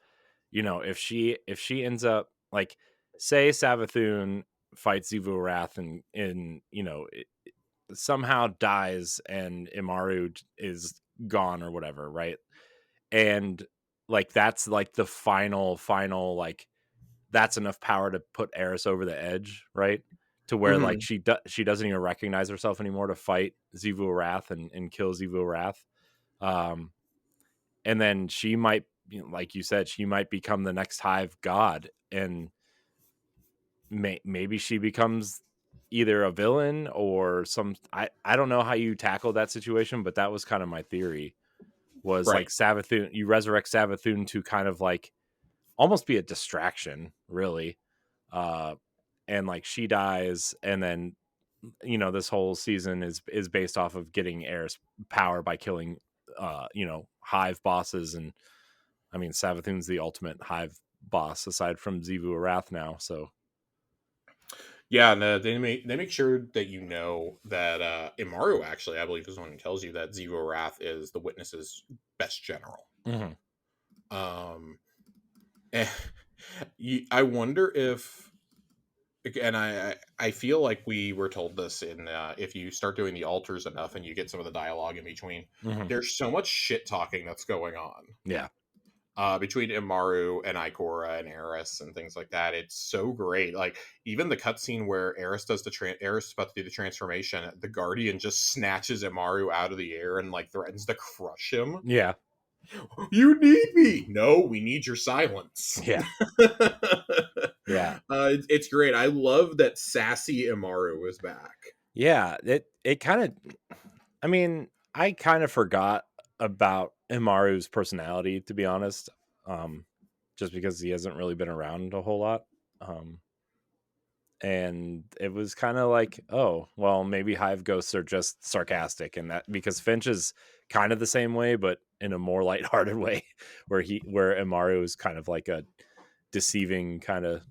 you know, if she ends up like, say Savathun fights Xivu Arath and you know, somehow dies and Imaru is gone or whatever, right? And like that's like the final like, that's enough power to put Eris over the edge, right? To where like Mm-hmm. she doesn't even recognize herself anymore to fight Xivu Arath and kill Xivu Arath. Um, and then she might, you know, like you said, she might become the next hive god, and maybe she becomes either a villain or some. I don't know how you tackle that situation, but that was kind of my theory. Was like Right. Savathun, you resurrect Savathun to kind of like almost be a distraction, really. Uh, and like she dies, and then, you know, this whole season is based off of getting Eris power by killing you know, hive bosses. And I mean, Savathun's the ultimate hive boss aside from Xivu Arath now, so Yeah, no, they make sure that you know that Imaru actually, I believe, is the one who tells you that Xivu Arath is the Witness's best general. mm-hmm. Um, eh, I wonder if and I feel like we were told this in if you start doing the altars enough and you get some of the dialogue in between, there's so much shit talking that's going on. Yeah. Between Imaru and Ikora and Eris and things like that. It's so great. Like even the cutscene where Eris does Eris is about to do the transformation, the Guardian just snatches Imaru out of the air and like threatens to crush him. Yeah. You need me. No, we need your silence. Yeah. Yeah. It's great. I love that sassy Imaru is back. Yeah. It kind of, I mean, I kind of forgot about Imaru's personality, to be honest, just because he hasn't really been around a whole lot. And it was kind of like, oh, well, maybe Hive Ghosts are just sarcastic, and that because Finch is kind of the same way, but in a more lighthearted way, where Imaru is kind of like a deceiving kind of,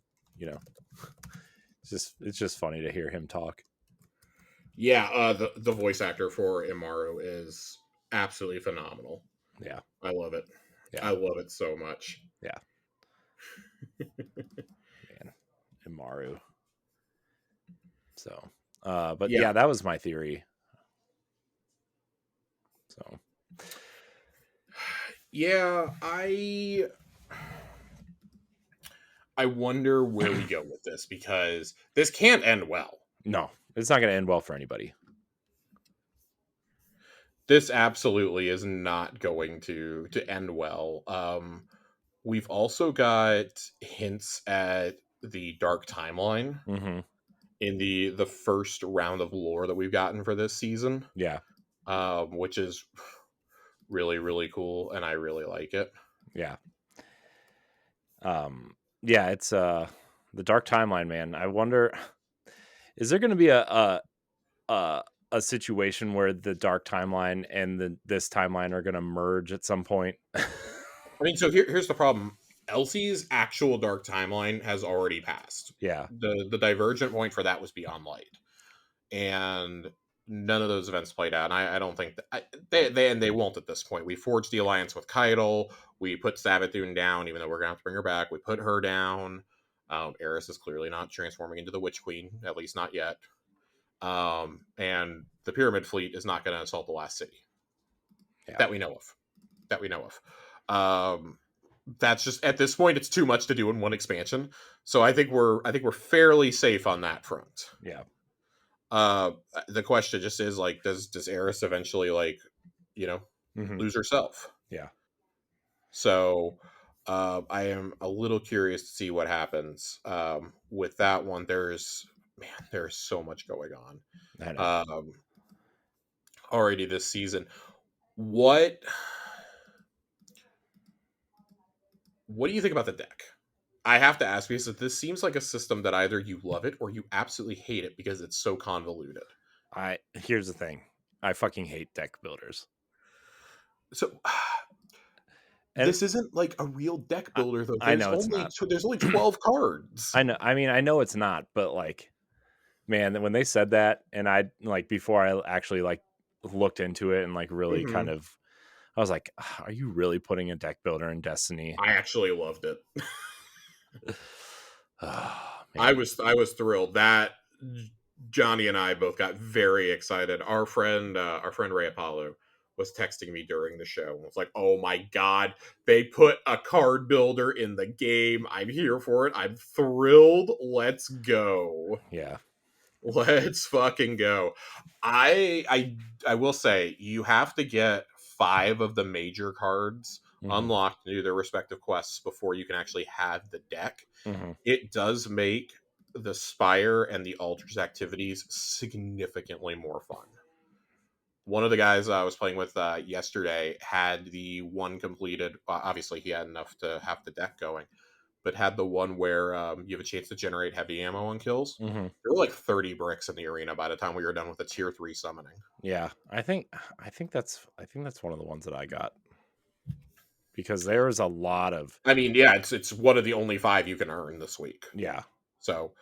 it's just funny to hear him talk. Yeah, the voice actor for Imaru is absolutely phenomenal. Yeah, I love it. Yeah, I love it so much. Yeah, man, Imaru. So, but yeah, that was my theory. So, yeah, I wonder where we go with this, because this can't end well. No, it's not going to end well for anybody. This absolutely is not going to end well. We've also got hints at the Dark Timeline in the first round of lore that we've gotten for this season. Yeah. Which is really, really cool, and I really like it. Yeah. Yeah, it's the Dark Timeline, man. I wonder, is there going to be a situation where the Dark Timeline and this timeline are going to merge at some point? I mean, so here's the problem. Elsie's actual Dark Timeline has already passed. Yeah. The divergent point for that was Beyond Light, and none of those events played out. And I don't think that they won't at this point. We forged the alliance with Keitel. We put Savathun down, even though we're gonna have to bring her back. We put her down. Eris is clearly not transforming into the Witch Queen, at least not yet. And the Pyramid Fleet is not going to assault the last city that we know of. That's just, at this point, it's too much to do in one expansion. So I think we're fairly safe on that front. Yeah. The question just is, like, does Eris eventually, like, lose herself? Yeah. So I am a little curious to see what happens with that one. There's so much going on. I know. Already this season. What do you think about the deck? I have to ask, because this seems like a system that either you love it or you absolutely hate it because it's so convoluted. Here's the thing. I fucking hate deck builders. So this isn't like a real deck builder, though. I know it's not. There's only 12 cards. I know. I mean, I know it's not, but like, man, when they said that, and I like before I actually like looked into it and like really kind of, I was like, are you really putting a deck builder in Destiny? I actually loved it. I was thrilled that Johnny and I both got very excited. Our friend Ray Apollo was texting me during the show and was like, oh my god, they put a card builder in the game. I'm here for it. I'm thrilled. Let's go. Yeah. Let's fucking go. I will say, you have to get 5 of the major cards unlocked to do their respective quests before you can actually have the deck. It does make the Spire and the Altars activities significantly more fun. One of the guys I was playing with yesterday had the one completed. Obviously, he had enough to have the deck going, but had the one where you have a chance to generate heavy ammo on kills. There were like 30 bricks in the arena by the time we were done with the tier 3 summoning. Yeah, I think that's one of the ones that I got, because there's a lot of. I mean, yeah, it's one of the only 5 you can earn this week. Yeah. So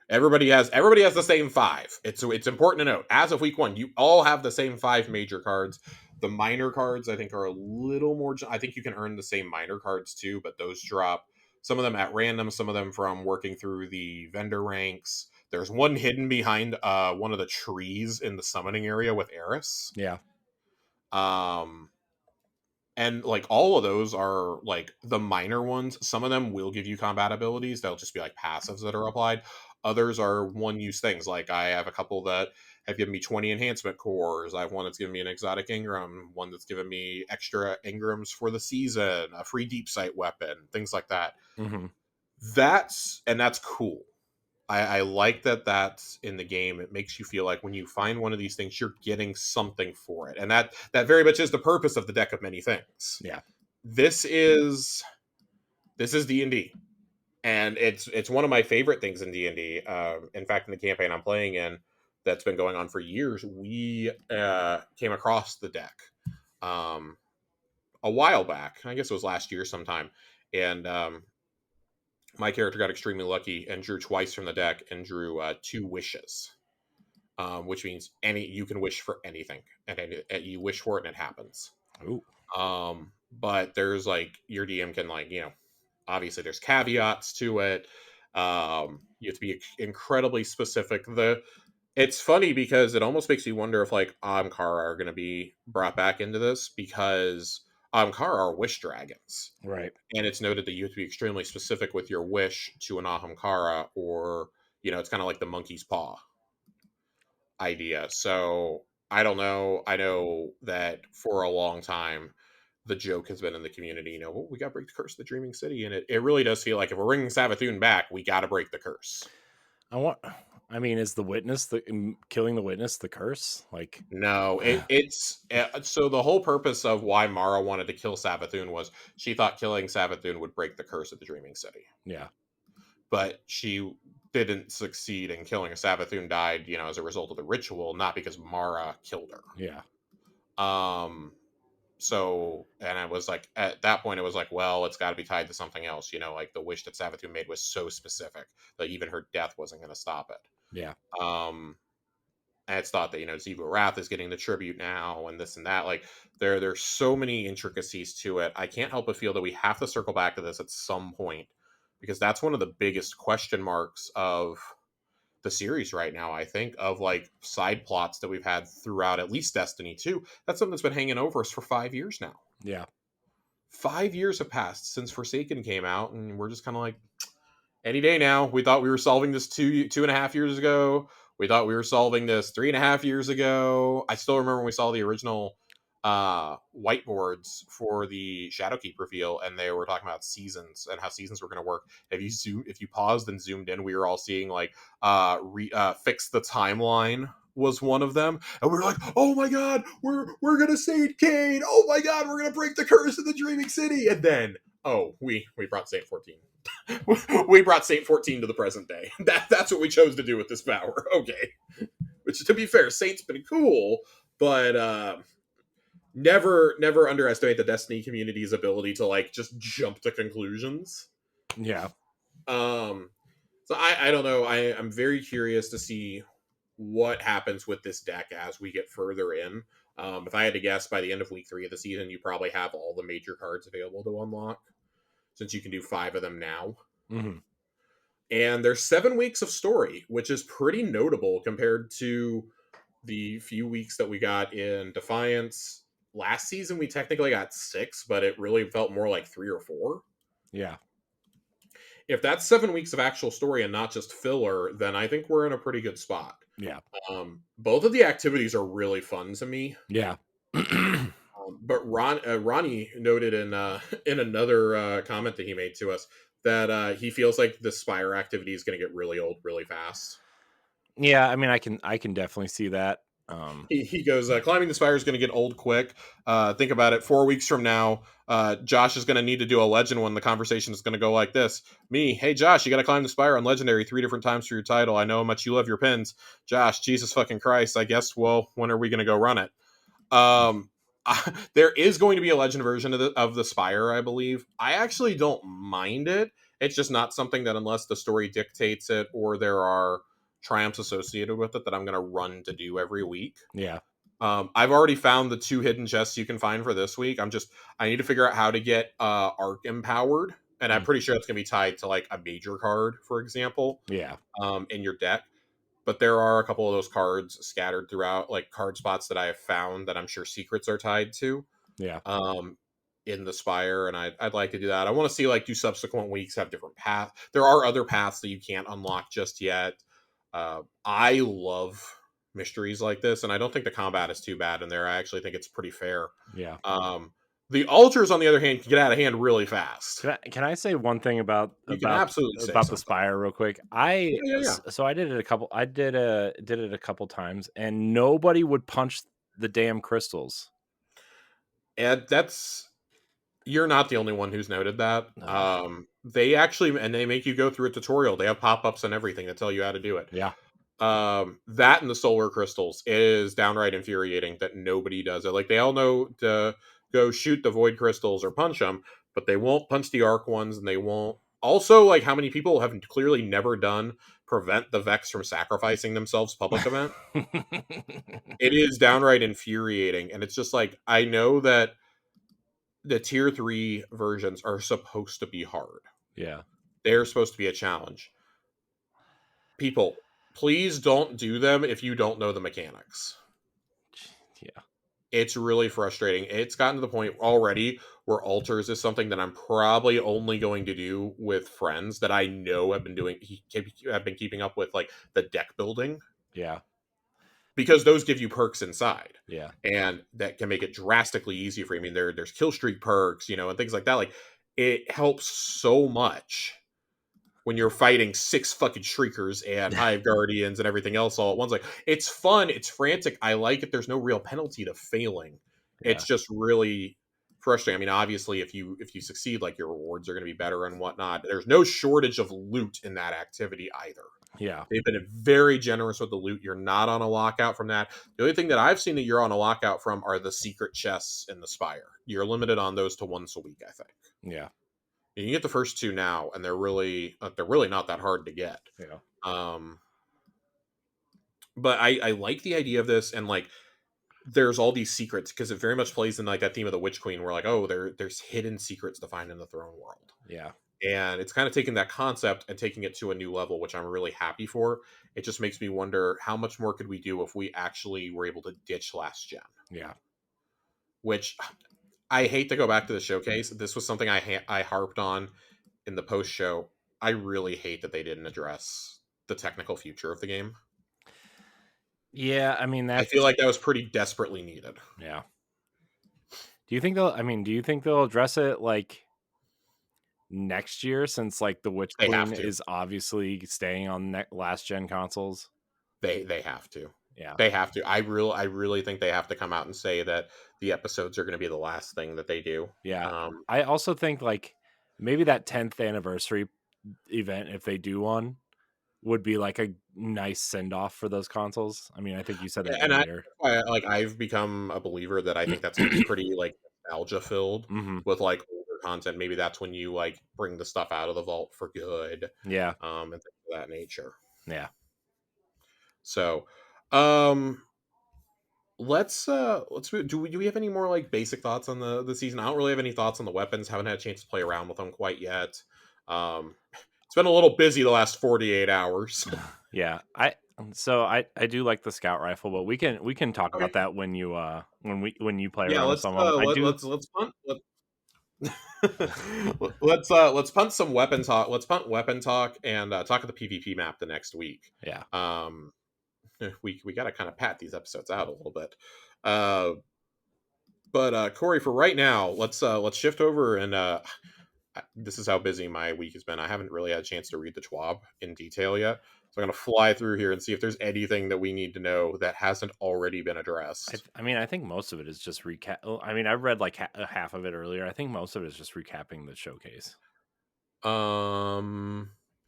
everybody has the same 5. It's important to note, as of week 1, you all have the same 5 major cards. The minor cards, I think, are a little more. I think you can earn the same minor cards too, but those drop Some of them at random, some of them from working through the vendor ranks. There's one hidden behind one of the trees in the summoning area with Eris. Yeah. And like all of those are like the minor ones. Some of them will give you combat abilities. They'll just be like passives that are applied. Others are one use things. Like I have a couple that have given me 20 enhancement cores. I have one that's given me an exotic Ingram, one that's given me extra Ingrams for the season, a free deep sight weapon, things like that. Mm-hmm. That's cool. I like that that's in the game. It makes you feel like when you find one of these things, you're getting something for it. And that very much is the purpose of the deck of many things. Yeah. This is D&D. And it's one of my favorite things in D&D. In fact, in the campaign I'm playing in that's been going on for years, we came across the deck a while back. I guess it was last year sometime. And my character got extremely lucky and drew twice from the deck and drew 2 wishes, which means you can wish for anything, and you wish for it and it happens. Ooh. But there's like your DM can like obviously there's caveats to it. You have to be incredibly specific. It's funny because it almost makes you wonder if like Ahamkara are going to be brought back into this, because Ahamkara are wish dragons. Right. And it's noted that you have to be extremely specific with your wish to an Ahamkara, or, it's kind of like the monkey's paw idea. So I don't know. I know that for a long time, the joke has been in the community, we got to break the curse of the Dreaming City. And it really does feel like if we're bringing Savathun back, we got to break the curse. Is the witness killing the witness the curse? Like, no, it's so the whole purpose of why Mara wanted to kill Savathun was she thought killing Savathun would break the curse of the Dreaming City. Yeah, but she didn't succeed, and killing a Savathun died, as a result of the ritual, not because Mara killed her. Yeah. So, and I was like, at that point, it was like, well, it's got to be tied to something else. Like the wish that Savathun made was so specific that even her death wasn't going to stop it. Yeah. And it's thought that, Xivu Arath is getting the tribute now and this and that. Like there's so many intricacies to it. I can't help but feel that we have to circle back to this at some point, because that's one of the biggest question marks of the series right now. I think of like side plots that we've had throughout at least Destiny 2. That's something that's been hanging over us for 5 years now. Yeah. 5 years have passed since Forsaken came out, and we're just kind of like, any day now. We thought we were solving this 2.5 years ago. We thought we were solving this 3.5 years ago. I still remember when we saw the original whiteboards for the Shadowkeep reveal, and they were talking about seasons and how seasons were going to work. If you paused and zoomed in, we were all seeing like fix the timeline was one of them, and we were like, oh my god, we're gonna save Cayde. Oh my god, we're gonna break the curse of the Dreaming City. And then we brought Saint 14. We brought Saint 14 to the present day. That's what we chose to do with this power. Okay. Which, to be fair, Saint's been cool, but never underestimate the Destiny community's ability to like just jump to conclusions. Yeah. So I don't know. I'm very curious to see what happens with this deck as we get further in. If I had to guess, by the end of week 3 of the season, you probably have all the major cards available to unlock, since you can do 5 of them now. Mm-hmm. And there's 7 weeks of story, which is pretty notable compared to the few weeks that we got in Defiance. Last season, we technically got 6, but it really felt more like 3 or 4. Yeah. If that's 7 weeks of actual story and not just filler, then I think we're in a pretty good spot. Yeah. Both of the activities are really fun to me. Yeah. But Ronnie noted in another comment that he made to us that he feels like the Spire activity is going to get really old really fast. Yeah, I can definitely see that. He goes, climbing the Spire is going to get old quick. Think about it. 4 weeks from now, Josh is going to need to do a legend one. The conversation is going to go like this. Me, hey, Josh, you got to climb the Spire on Legendary 3 different times for your title. I know how much you love your pins. Josh, Jesus fucking Christ. I guess, well, when are we going to go run it? There is going to be a legend version of the Spire, I believe. I actually don't mind it. It's just not something that, unless the story dictates it or there are triumphs associated with it, that I'm going to run to do every week. Yeah. I've already found the 2 hidden chests you can find for this week. I need to figure out how to get Arc empowered, and I'm pretty sure it's going to be tied to like a major card, for example. Yeah. In your deck. But there are a couple of those cards scattered throughout, like card spots that I have found that I'm sure secrets are tied to. Yeah. In the Spire, and I'd like to do that. I want to see like do subsequent weeks have different paths. There are other paths that you can't unlock just yet. I love mysteries like this, and I don't think the combat is too bad in there. I actually think it's pretty fair. Yeah. The altars, on the other hand, can get out of hand really fast. Can I say one thing about the Spire real quick? So I did it a couple times, and nobody would punch the damn crystals. And you're not the only one who's noted that. They actually, and they make you go through a tutorial. They have pop-ups and everything that tell you how to do it. Yeah. That and the solar crystals is downright infuriating that nobody does it. Like, they all know to go shoot the void crystals or punch them, but they won't punch the arc ones, and they won't. Also, like, how many people have clearly never done prevent the Vex from sacrificing themselves public event? It is downright infuriating, and it's just like, I know that the tier 3 versions are supposed to be hard. Yeah. They're supposed to be a challenge. People, please don't do them if you don't know the mechanics. Yeah. It's really frustrating. It's gotten to the point already where altars is something that I'm probably only going to do with friends that I know have been keeping up with, like, the deck building. Yeah. Because those give you perks inside. Yeah. And that can make it drastically easy for you. I mean, there's kill streak perks, and things like that. Like, it helps so much when you're fighting 6 fucking Shriekers and Hive Guardians and everything else all at once. Like, it's fun, it's frantic. I like it. There's no real penalty to failing. Yeah. It's just really frustrating. I mean, obviously, if you succeed, like, your rewards are going to be better and whatnot. There's no shortage of loot in that activity either. Yeah. They've been very generous with the loot. You're not on a lockout from that. The only thing that I've seen that you're on a lockout from are the secret chests in the Spire. You're limited on those to once a week, I think. Yeah. You can get the first 2 now, and they're really not that hard to get. Yeah. But I like the idea of this, and like, there's all these secrets, because it very much plays in like that theme of the Witch Queen, where like, oh, there's hidden secrets to find in the throne world. Yeah. And it's kind of taking that concept and taking it to a new level, which I'm really happy for. It just makes me wonder, how much more could we do if we actually were able to ditch last gen? Yeah. Which, I hate to go back to the showcase. This was something I harped on in the post show. I really hate that they didn't address the technical future of the game. Yeah, I mean, I feel like that was pretty desperately needed. Yeah. Do you think they'll address it like next year, since like the Witch Queen is obviously staying on last gen consoles? They have to. Yeah, they have to. I really think they have to come out and say that the episodes are going to be the last thing that they do. Yeah. I also think like maybe that 10th anniversary event, if they do one, would be like a nice send off for those consoles. I mean, I think you said that earlier. I've become a believer that I think that's going to be pretty like nostalgia filled with like older content. Maybe that's when you like bring the stuff out of the vault for good. Yeah. And things of that nature. Yeah. So, let's do we have any more like basic thoughts on the season? I don't really have any thoughts on the weapons. Haven't had a chance to play around with them quite yet. It's been a little busy the last 48 hours. Yeah. I do like the scout rifle, but we can talk about that when you when you play around with someone. Let's punt. Let's punt some weapon talk. Let's punt weapon talk and talk of the PvP map the next week. Yeah. We got to kind of pat these episodes out a little bit. But Corey, for right now, let's shift over, and this is how busy my week has been. I haven't really had a chance to read the TWAB in detail yet. So I'm going to fly through here and see if there's anything that we need to know that hasn't already been addressed. I mean, I think most of it is just recap. I mean, I read like half of it earlier. I think most of it is just recapping the showcase. Oh,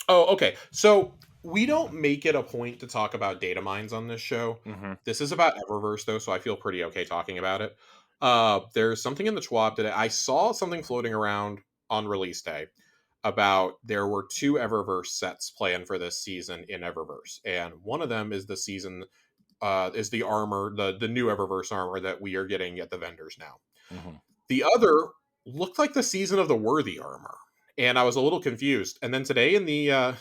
okay. So we don't make it a point to talk about data mines on this show. This is about Eververse, though, so I feel pretty okay talking about it. There's something in the TWAB today. I saw something floating around on release day about there were 2 Eververse sets planned for this season in Eververse, and one of them is the season is the armor, the new Eververse armor that we are getting at the vendors now. The other looked like the season of the Worthy armor. and I was a little confused. And then today in the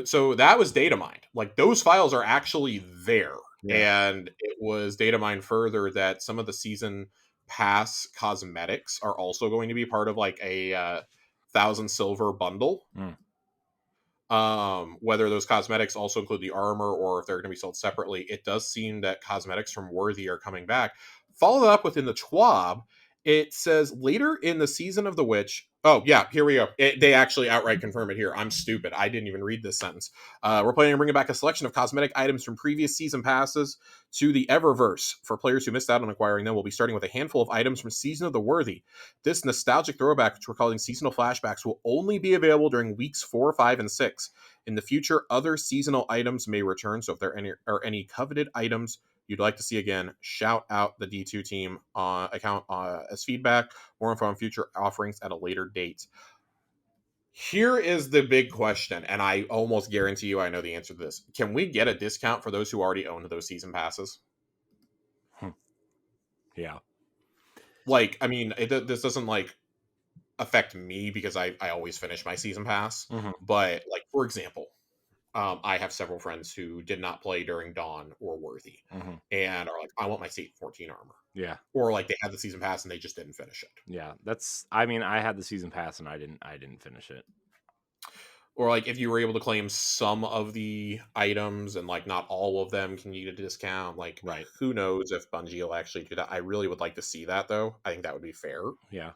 so that was data mined. Like those files are actually there. Yeah. And it was data mined further that some of the season pass cosmetics are also going to be part of like a 1,000 silver bundle. Mm. Whether those cosmetics also include the armor or if they're going to be sold separately, it does seem that cosmetics from Worthy are coming back. Followed up within the TWAB, it says later in the season of the witch. Oh yeah, here we go. They actually outright confirm it here. I'm stupid. I didn't even read this sentence. We're planning on bringing back a selection of cosmetic items from previous season passes to the Eververse. For players who missed out on acquiring them, we'll be starting with a handful of items from Season of the Worthy. This nostalgic throwback, which we're calling seasonal flashbacks, will only be available during weeks 4, 5, and 6. In the future, other seasonal items may return. So if there are any coveted items you'd like to see again, shout out the D2 team account as feedback. More info on future offerings at a later date. Here is the big question, and I almost guarantee you I know the answer to this. Can we get a discount for those who already own those season passes? Yeah. Like, I mean, this doesn't like affect me because I always finish my season pass. Mm-hmm. But like, for example, I have several friends who did not play during Dawn or Worthy, and are like, I want my State 14 armor. Yeah. Or like they had the season pass and they just didn't finish it. Yeah. I mean, I had the season pass and I didn't finish it. Or like if you were able to claim some of the items and like not all of them, can you get a discount? Like, right. Who knows if Bungie will actually do that? I really would like to see that though. I think that would be fair. Yeah.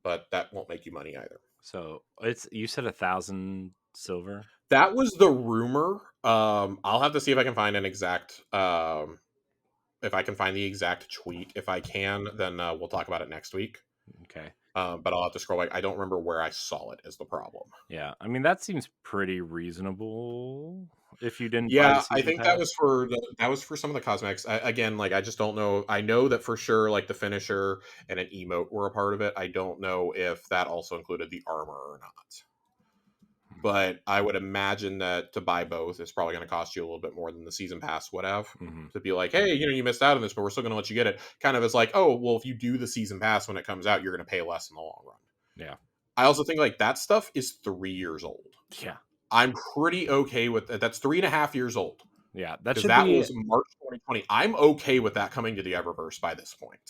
But that won't make you money either. So you said 1,000 silver? That was the rumor. I'll have to see if I can find an exact if I can find the exact tweet. If I can, then we'll talk about it next week. Okay. But I'll have to scroll back. I don't remember where I saw it is the problem. Yeah. I mean, that seems pretty reasonable if you didn't buy the Yeah, season I think pass. that was for some of the cosmetics. Again, like I just don't know. I know that for sure, like the finisher and an emote were a part of it. I don't know if that also included the armor or not. But I would imagine that to buy both is probably going to cost you a little bit more than the season pass would have. To be like, hey, you missed out on this, but we're still going to let you get it. Kind of as like, oh, well, if you do the season pass when it comes out, you're going to pay less in the long run. Yeah. I also think like that stuff is 3 years old. Yeah. I'm pretty okay with that. That's 3.5 years old. Yeah, that was March 2020. I'm okay with that coming to the Eververse by this point.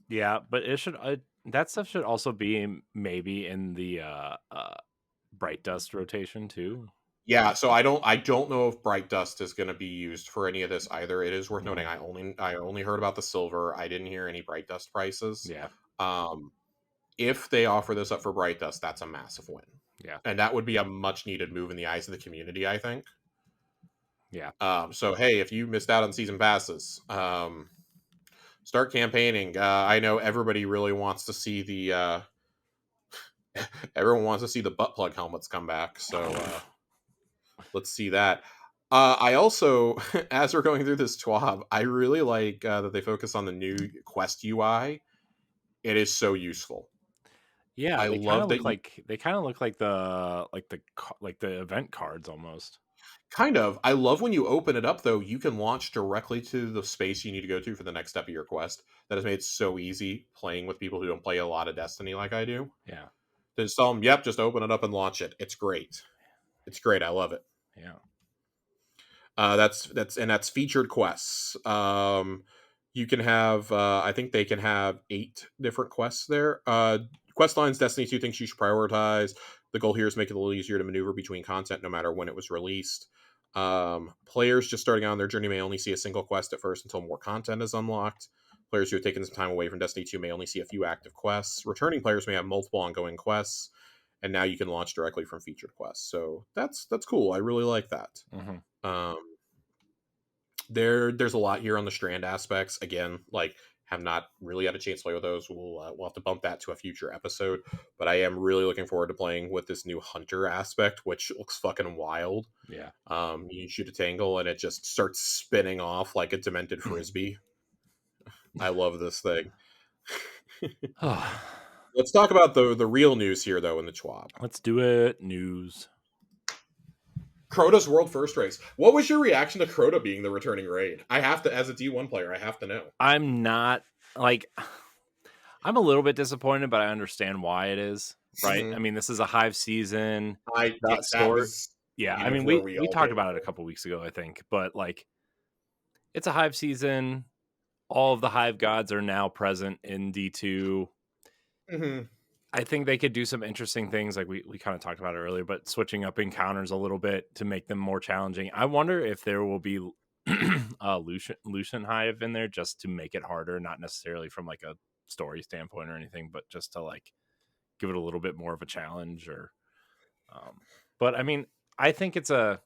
Yeah, but it should that stuff should also be maybe in the Bright Dust rotation too. Yeah, so I don't know if Bright Dust is going to be used for any of this either. It is worth noting I only heard about the silver. I didn't hear any Bright Dust prices. Yeah. If they offer this up for Bright Dust, that's a massive win. Yeah. And that would be a much needed move in the eyes of the community, I think. Yeah. So hey, if you missed out on season passes, start campaigning. I know everybody really wants to see the everyone wants to see the butt plug helmets come back. So let's see that. I also, as we're going through this TWAB, I really like that they focus on the new quest UI. It is so useful. Yeah, I love that. They kind of look like the event cards almost. Kind of. I love when you open it up though. You can launch directly to the space you need to go to for the next step of your quest. That has made it so easy playing with people who don't play a lot of Destiny like I do. Yeah. To just tell them, yep, just open it up and launch it. It's great. It's great. I love it. Yeah. That's featured quests. You can have I think they can have 8 different quests there. Quest lines Destiny 2 thinks you should prioritize. The goal here is make it a little easier to maneuver between content no matter when it was released. Players just starting out on their journey may only see a single quest at first until more content is unlocked. Players who have taken some time away from Destiny 2 may only see a few active quests. Returning players may have multiple ongoing quests, and now you can launch directly from featured quests. So that's cool. I really like that. There's a lot here on the Strand aspects. Again, like have not really had a chance to play with those. We'll have to bump that to a future episode. But I am really looking forward to playing with this new hunter aspect, which looks fucking wild. Yeah. You shoot a tangle and it just starts spinning off like a demented frisbee. I love this thing. Let's talk about the real news here, though, in the TWAB. Let's do it. News. Crota's world first race. What was your reaction to Crota being the returning raid? I have to, as a D1 player, I have to know. I'm not like, I'm a little bit disappointed, but I understand why it is. right? I mean, this is a Hive season. That was Yeah, I kind of mean, where we we we all talked came about it a couple weeks ago, I think, but like, it's a Hive season. All of the Hive gods are now present in D2. Mm-hmm. I think they could do some interesting things, like we kind of talked about it earlier, but switching up encounters a little bit to make them more challenging. I wonder if there will be a Lucian Hive in there just to make it harder, not necessarily from like a story standpoint or anything, but just to like give it a little bit more of a challenge. Or, but I mean, I think it's a,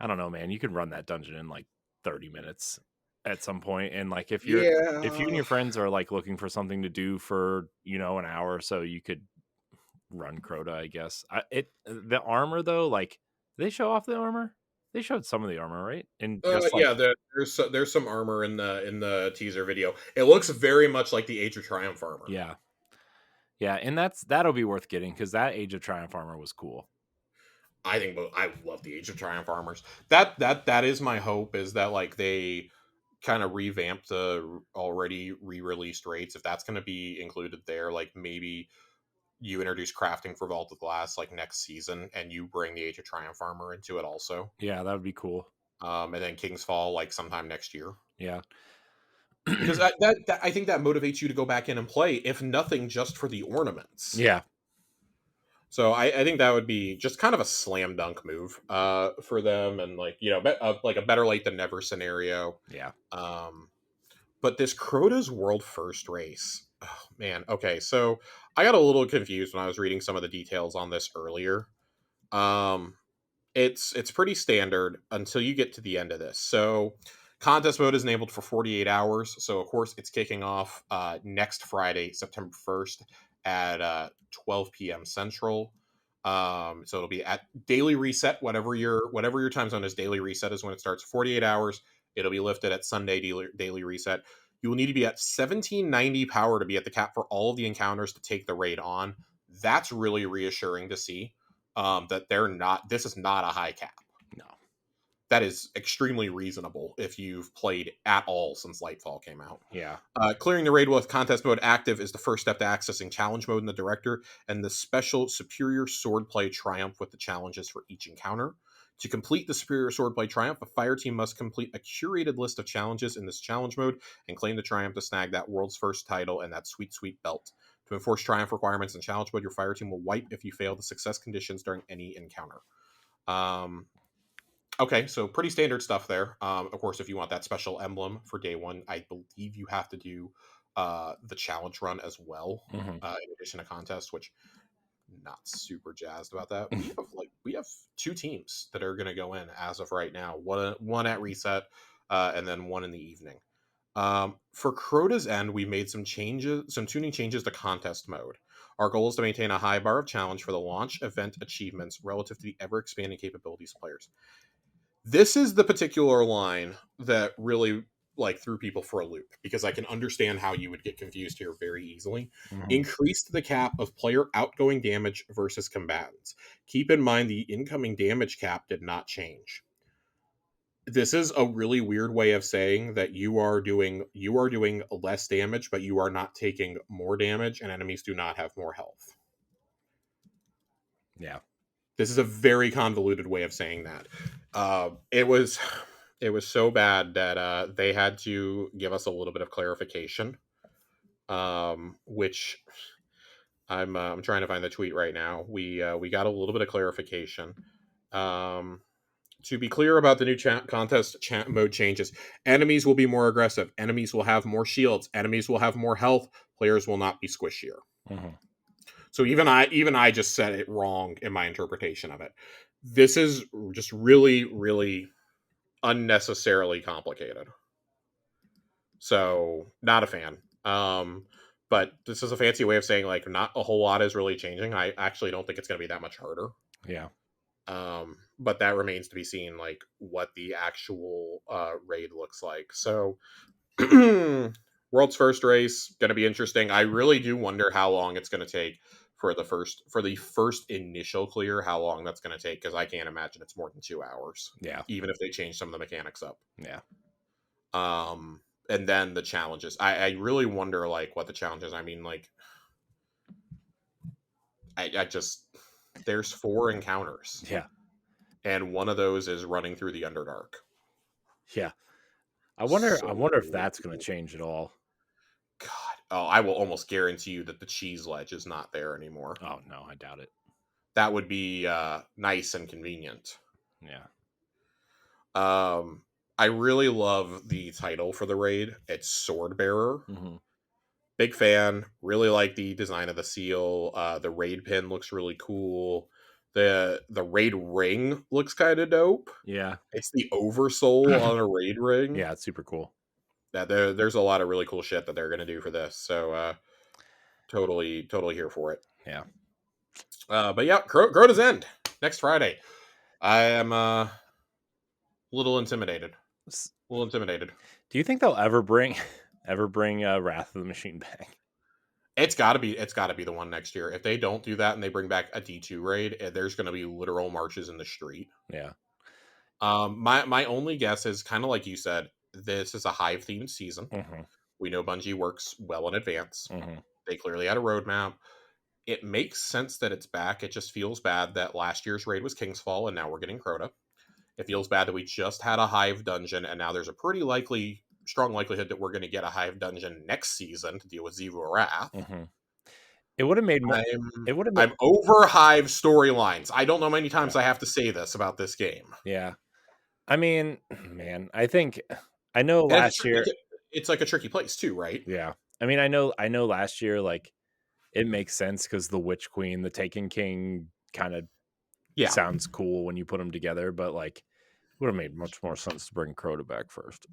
I don't know, man. You can run that dungeon in like 30 minutes at some point, and like if you and Yeah. your friends are like looking for something to do for an hour or so, you could run Crota, I guess. The armor though, like, did they show off the armor? They showed some of the armor, right? And just like, Yeah, there's some armor in the teaser video. It looks very much like the Age of Triumph armor. yeah, yeah, and that'll be worth getting because that Age of Triumph armor was cool. I think I love the Age of Triumph armors. That is my hope, is that like they kind of revamp the already re-released rates. If that's going to be included there, like maybe you introduce crafting for Vault of Glass like next season, and you bring the Age of Triumph armor into it also. Yeah, that would be cool. And then King's Fall like sometime next year. Yeah, Because I think that motivates you to go back in and play, if nothing, just for the ornaments. yeah, So I think that would be just kind of a slam dunk move for them, and like like a better late than never scenario. yeah. But this Crota's World First race, oh, man. Okay, so I got a little confused when I was reading some of the details on this earlier. Um, it's pretty standard until you get to the end of this. So contest mode is enabled for 48 hours. So of course it's kicking off next Friday, September 1st at 12 p.m. Central. So it'll be at daily reset, whatever your time zone is. Daily reset is when it starts. 48 hours. It'll be lifted at Sunday daily reset. You will need to be at 1790 power to be at the cap for all of the encounters to take the raid on. That's really reassuring to see. That this is not a high cap. No. That is extremely reasonable if you've played at all since Lightfall came out. Yeah. Clearing the raid with contest mode active is the first step to accessing challenge mode in the director and the special superior swordplay triumph with the challenges for each encounter. To complete the superior swordplay triumph, a fire team must complete a curated list of challenges in this challenge mode and claim the triumph to snag that world's first title and that sweet, sweet belt. To enforce triumph requirements in challenge mode, your fire team will wipe if you fail the success conditions during any encounter. Okay, so pretty standard stuff there. Of course, if you want that special emblem for day one, I believe you have to do the challenge run as well, in addition to contest, which not super jazzed about that. We have two teams that are going to go in as of right now. One at reset, and then one in the evening. For Crota's End, we made some tuning changes to contest mode. Our goal is to maintain a high bar of challenge for the launch event achievements relative to the ever-expanding capabilities of players. This is the particular line that really threw people for a loop, because I can understand how you would get confused here very easily. Increased the cap of player outgoing damage versus combatants. Keep in mind the incoming damage cap did not change. This is a really weird way of saying that you are doing less damage, but you are not taking more damage, and enemies do not have more health. Yeah. This is a very convoluted way of saying that. It was so bad that they had to give us a little bit of clarification, which I'm trying to find the tweet right now. We got a little bit of clarification. To be clear about the new contest mode changes, enemies will be more aggressive. Enemies will have more shields. Enemies will have more health. Players will not be squishier. So even I just said it wrong in my interpretation of it. This is just really, really unnecessarily complicated. So not a fan. But this is a fancy way of saying not a whole lot is really changing. I actually don't think it's going to be that much harder. Yeah. But that remains to be seen, what the actual raid looks like. So world's first race, going to be interesting. I really do wonder how long it's going to take for the first initial clear, how long that's going to take, because I can't imagine it's more than 2 hours. Yeah. Even if they change some of the mechanics up. Yeah. And then the challenges. I really wonder what the challenges. I mean, I just there's 4 encounters. Yeah. And one of those is running through the Underdark. Yeah. I wonder So if that's going to change at all. God. Oh, I will almost guarantee you that the cheese ledge is not there anymore. Oh no, I doubt it. That would be nice and convenient. Yeah. I really love the title for the raid. It's Swordbearer. Mm-hmm. Big fan. Really like the design of the seal. The raid pin looks really cool. The raid ring looks kind of dope. Yeah. It's the oversoul on a raid ring. Yeah, it's super cool. That there's a lot of really cool shit that they're gonna do for this. So totally here for it. Yeah. But yeah, Crota's End next Friday. I am a little intimidated. Do you think they'll ever bring Wrath of the Machine back? It's got to be the one next year. If they don't do that and they bring back a D2 raid, there's going to be literal marches in the street. Yeah. My only guess is kind of like you said, this is a Hive themed season. Mm-hmm. We know Bungie works well in advance. Mm-hmm. They clearly had a roadmap. It makes sense that it's back. It just feels bad that last year's raid was Kingsfall and now we're getting Crota. It feels bad that we just had a Hive dungeon and now there's a pretty strong likelihood that we're going to get a Hive dungeon next season to deal with Xivu Arath. Mm-hmm. It would have made more. I'm over Hive storylines. I don't know how many times I have to say this about this game. Yeah. I mean, man, I know last year it's like a tricky place too, right? Yeah. I mean, I know last year, like, it makes sense because the Witch Queen, the Taken King kind of sounds cool when you put them together, but like, it would have made much more sense to bring Crota back first.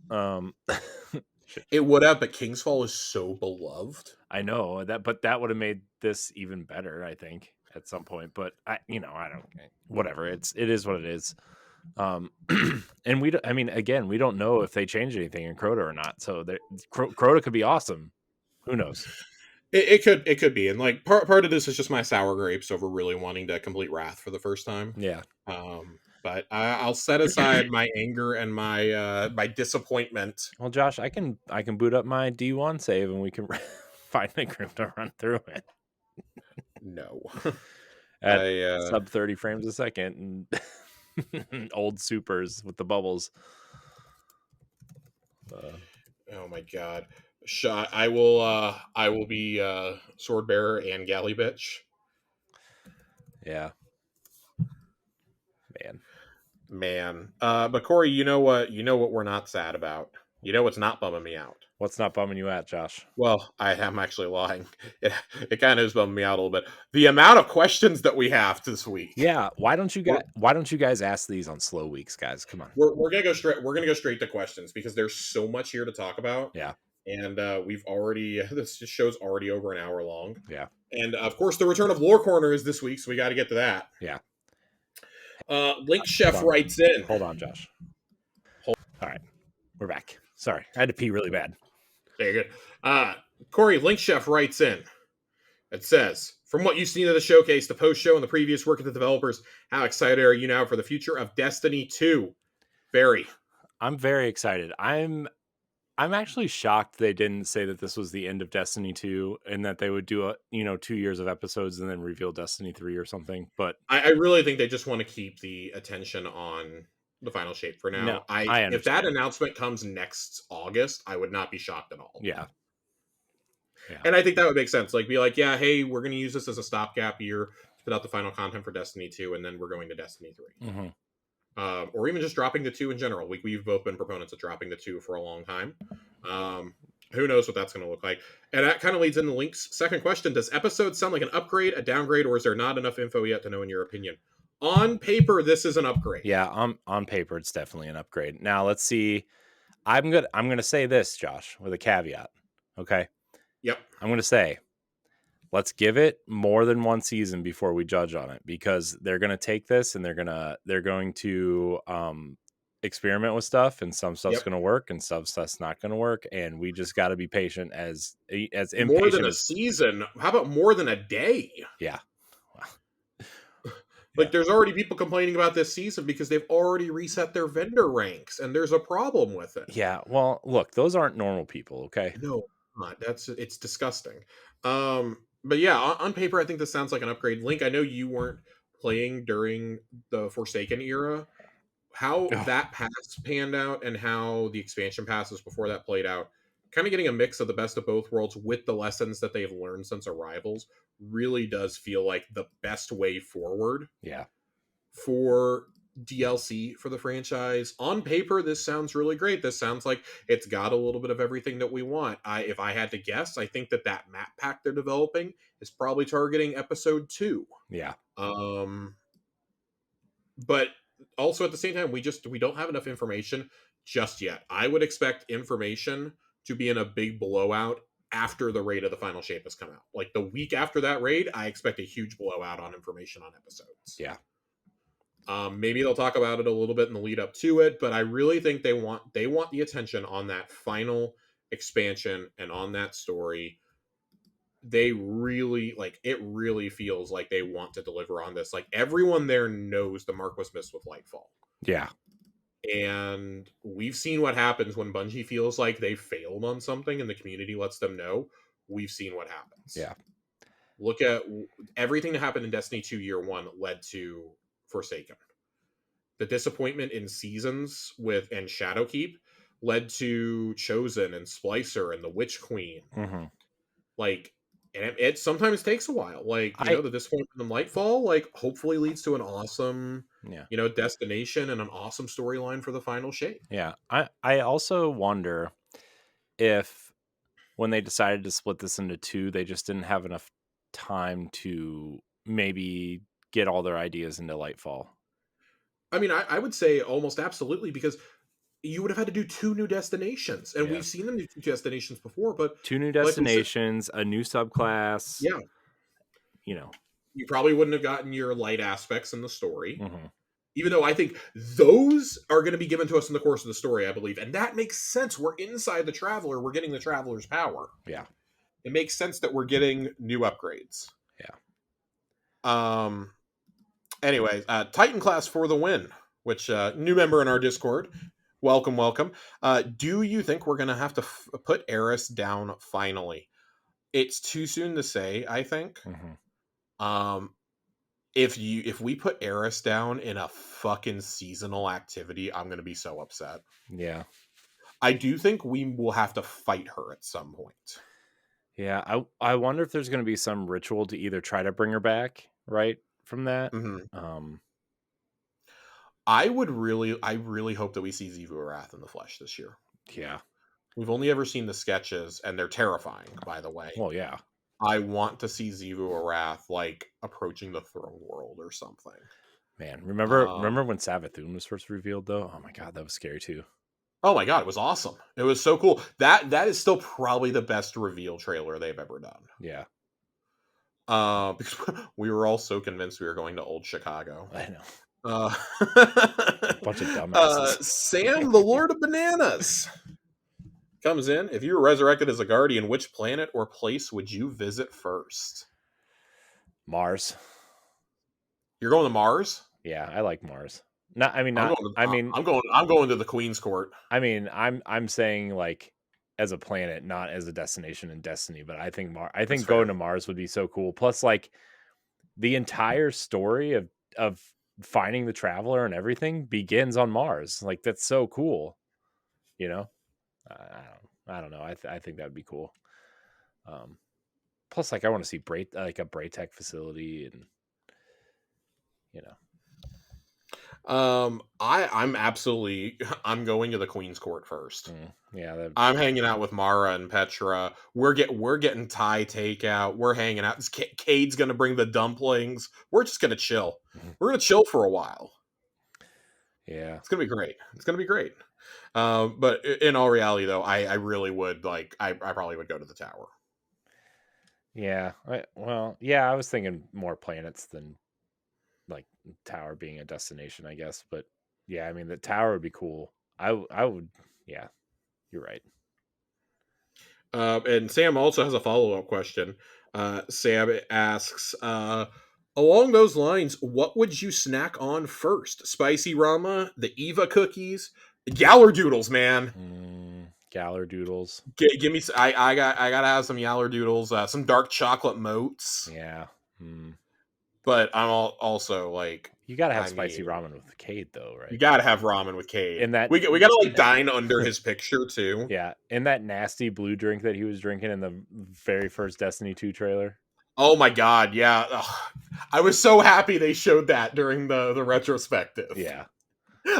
It would have, but Kingsfall is so beloved. I know but that would have made this even better, I think, at some point. But I don't. Whatever. It is what it is. And we don't know if they change anything in Crota or not. So Crota could be awesome. Who knows? It could be, and like part of this is just my sour grapes over really wanting to complete Wrath for the first time. Yeah. But I'll set aside my anger and my my disappointment. Well, Josh, I can boot up my D1 save and we can find the group to run through it. No. At sub 30 frames a second and old supers with the bubbles. Oh my god. I will be Swordbearer and Galley Bitch. Yeah. Man. But Corey, you know what we're not sad about? You know what's not bumming me out? What's not bumming you out, Josh? Well, I am actually lying. It kind of is bumming me out a little bit. The amount of questions that we have this week. Yeah, why don't you guys ask these on slow weeks, guys? Come on. We're gonna go straight to questions because there's so much here to talk about. Yeah. And this show's already over an hour long. Yeah. And of course, the return of Lore Corner is this week, so we got to get to that. Yeah. Link Chef writes in. Hold on, Josh. All right, we're back. Sorry, I had to pee really bad. Very good. Corey, Link Chef writes in. It says, from what you've seen of the showcase, the post-show, and the previous work of the developers, how excited are you now for the future of Destiny 2? Very. I'm very excited. I'm actually shocked they didn't say that this was the end of Destiny 2 and that they would do 2 years of episodes and then reveal Destiny 3 or something. But I really think they just want to keep the attention on the final shape for now. No, if that announcement comes next August, I would not be shocked at all. Yeah. And I think that would make sense. Like, be like, yeah, hey, we're going to use this as a stopgap year to put out the final content for Destiny 2, and then we're going to Destiny 3. Mm-hmm. Or even just dropping the 2 in general. We've both been proponents of dropping the 2 for a long time. Who knows what that's going to look like. And that kind of leads into Link's second question. Does episode sound like an upgrade, a downgrade, or is there not enough info yet to know in your opinion? On paper, this is an upgrade. Yeah, on paper, it's definitely an upgrade. Now, let's see. I'm gonna say this, Josh, with a caveat. Okay? Yep. I'm going to say, let's give it more than one season before we judge on it, because they're going to take this and they're going to experiment with stuff, and some stuff's going to work and some stuff's not going to work, and we just got to be patient as impatient. More than a season. How about more than a day? Yeah. Like, there's already people complaining about this season because they've already reset their vendor ranks, and there's a problem with it. Yeah. Well, look, those aren't normal people. Okay. No. It's disgusting. But yeah, on paper, I think this sounds like an upgrade. Link, I know you weren't playing during the Forsaken era. How Oh, that pass panned out and how the expansion passes before that played out, kind of getting a mix of the best of both worlds with the lessons that they've learned since Arrivals, really does feel like the best way forward yeah. for DLC for the franchise. On paper, this sounds really great. This sounds like it's got a little bit of everything that we want. If I had to guess, I think that map pack they're developing is probably targeting episode 2. Yeah. Um, but also at the same time, we don't have enough information just yet. I would expect information to be in a big blowout after the raid of the final shape has come out. Like the week after that raid, I expect a huge blowout on information on episodes. Yeah. Maybe they'll talk about it a little bit in the lead up to it, but I really think they want the attention on that final expansion and on that story. They really like it. Really feels like they want to deliver on this. Like everyone there knows the mark was missed with Lightfall, Yeah. and we've seen what happens when Bungie feels like they failed on something and the community lets them know. We've seen what happens. Yeah. Look at everything that happened in Destiny 2 Year 1 led to Forsaken. The disappointment in Seasons and Shadowkeep led to Chosen and Splicer and the Witch Queen. Mm-hmm. Like, and it sometimes takes a while. Like, the disappointment in Lightfall, like, hopefully leads to an awesome, destination and an awesome storyline for the final shape. Yeah. I also wonder if when they decided to split this into 2, they just didn't have enough time to maybe get all their ideas into Lightfall. I mean, I would say almost absolutely, because you would have had to do 2 new destinations, and we've seen them do 2 destinations before, but 2 new destinations, a new subclass. Yeah. You probably wouldn't have gotten your light aspects in the story. Mm-hmm. Even though I think those are going to be given to us in the course of the story, I believe. And that makes sense. We're inside the Traveler. We're getting the Traveler's power. Yeah. It makes sense that we're getting new upgrades. Yeah. Anyway, Titan class for the win, which new member in our Discord. Welcome. Do you think we're going to have to put Eris down finally? It's too soon to say, I think. Mm-hmm. If we put Eris down in a fucking seasonal activity, I'm going to be so upset. Yeah. I do think we will have to fight her at some point. Yeah, I wonder if there's going to be some ritual to either try to bring her back, right, from that. Mm-hmm. I really hope that we see Xivu Arath in the flesh this year. Yeah. We've only ever seen the sketches, and they're terrifying, by the way. Well, yeah. I want to see Xivu Arath, like, approaching the throne world or something. Man, remember when Savathun was first revealed, though? Oh my god, that was scary, too. Oh my god, it was awesome. It was so cool. That is still probably the best reveal trailer they've ever done. Yeah. Because we were all so convinced we were going to old Chicago. I know. Bunch of dumbasses. Sam, the Lord of Bananas, comes in. If you were resurrected as a guardian, which planet or place would you visit first? Mars. You're going to Mars? Yeah, I like Mars. I'm going to the Queen's Court. I mean, I'm saying like as a planet, not as a destination in Destiny, but I think going to Mars would be so cool. Plus, like the entire story of finding the Traveler and everything begins on Mars. Like that's so cool. I don't know. I think that'd be cool. Plus, like I want to see a Braytech facility, and I'm going to the Queen's Court first. Yeah, I'm hanging out with Mara and Petra. We're getting Thai takeout. We're hanging out. Cade's gonna bring the dumplings. We're just gonna chill. We're gonna chill for a while. Yeah, it's gonna be great. But in all reality, though, I really would like. I probably would go to the tower. Yeah. I was thinking more planets than like tower being a destination, I guess. But yeah, I mean the tower would be cool. I would. Yeah, you're right. And Sam also has a follow-up question. Sam asks, along those lines, what would you snack on first? Spicy Rama, the Eva cookies, Galler Doodles, man. Galler doodles. Give me. I gotta have some Yaller doodles. Some dark chocolate moats. Yeah. But I'm also like, you gotta have spicy ramen with Cade though, right? You gotta have ramen with Cade. And that we gotta like dine under his picture too. Yeah, and that nasty blue drink that he was drinking in the very first Destiny 2 trailer. Oh my god, yeah. Ugh. I was so happy they showed that during the retrospective. Yeah.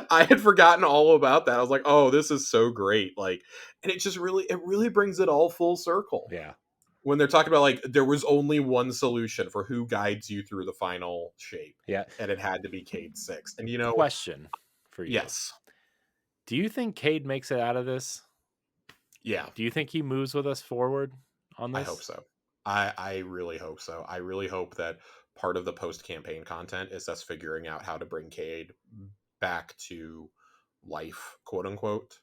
I had forgotten all about that. I was like, oh, this is so great. Like, and it really brings it all full circle. Yeah. When they're talking about like there was only one solution for who guides you through the final shape. Yeah. And it had to be Cade 6. And question for you. Yes. Do you think Cade makes it out of this? Yeah. Do you think he moves with us forward on this? I hope so. I really hope so. I really hope that part of the post-campaign content is us figuring out how to bring Cade back to life, quote unquote.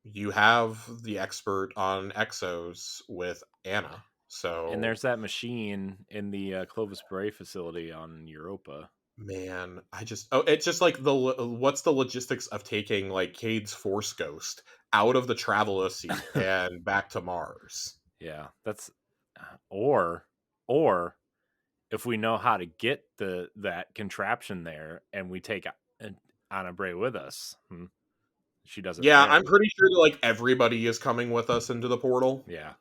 You have the expert on exos with Anna, so and there's that machine in the Clovis Bray facility on Europa. Man, it's just like what's the logistics of taking like Cade's Force Ghost out of the Traveler seat and back to Mars? Yeah, that's or if we know how to get that contraption there and we take Anna Bray with us. She doesn't. Yeah, I'm pretty sure like everybody is coming with us into the portal. Yeah.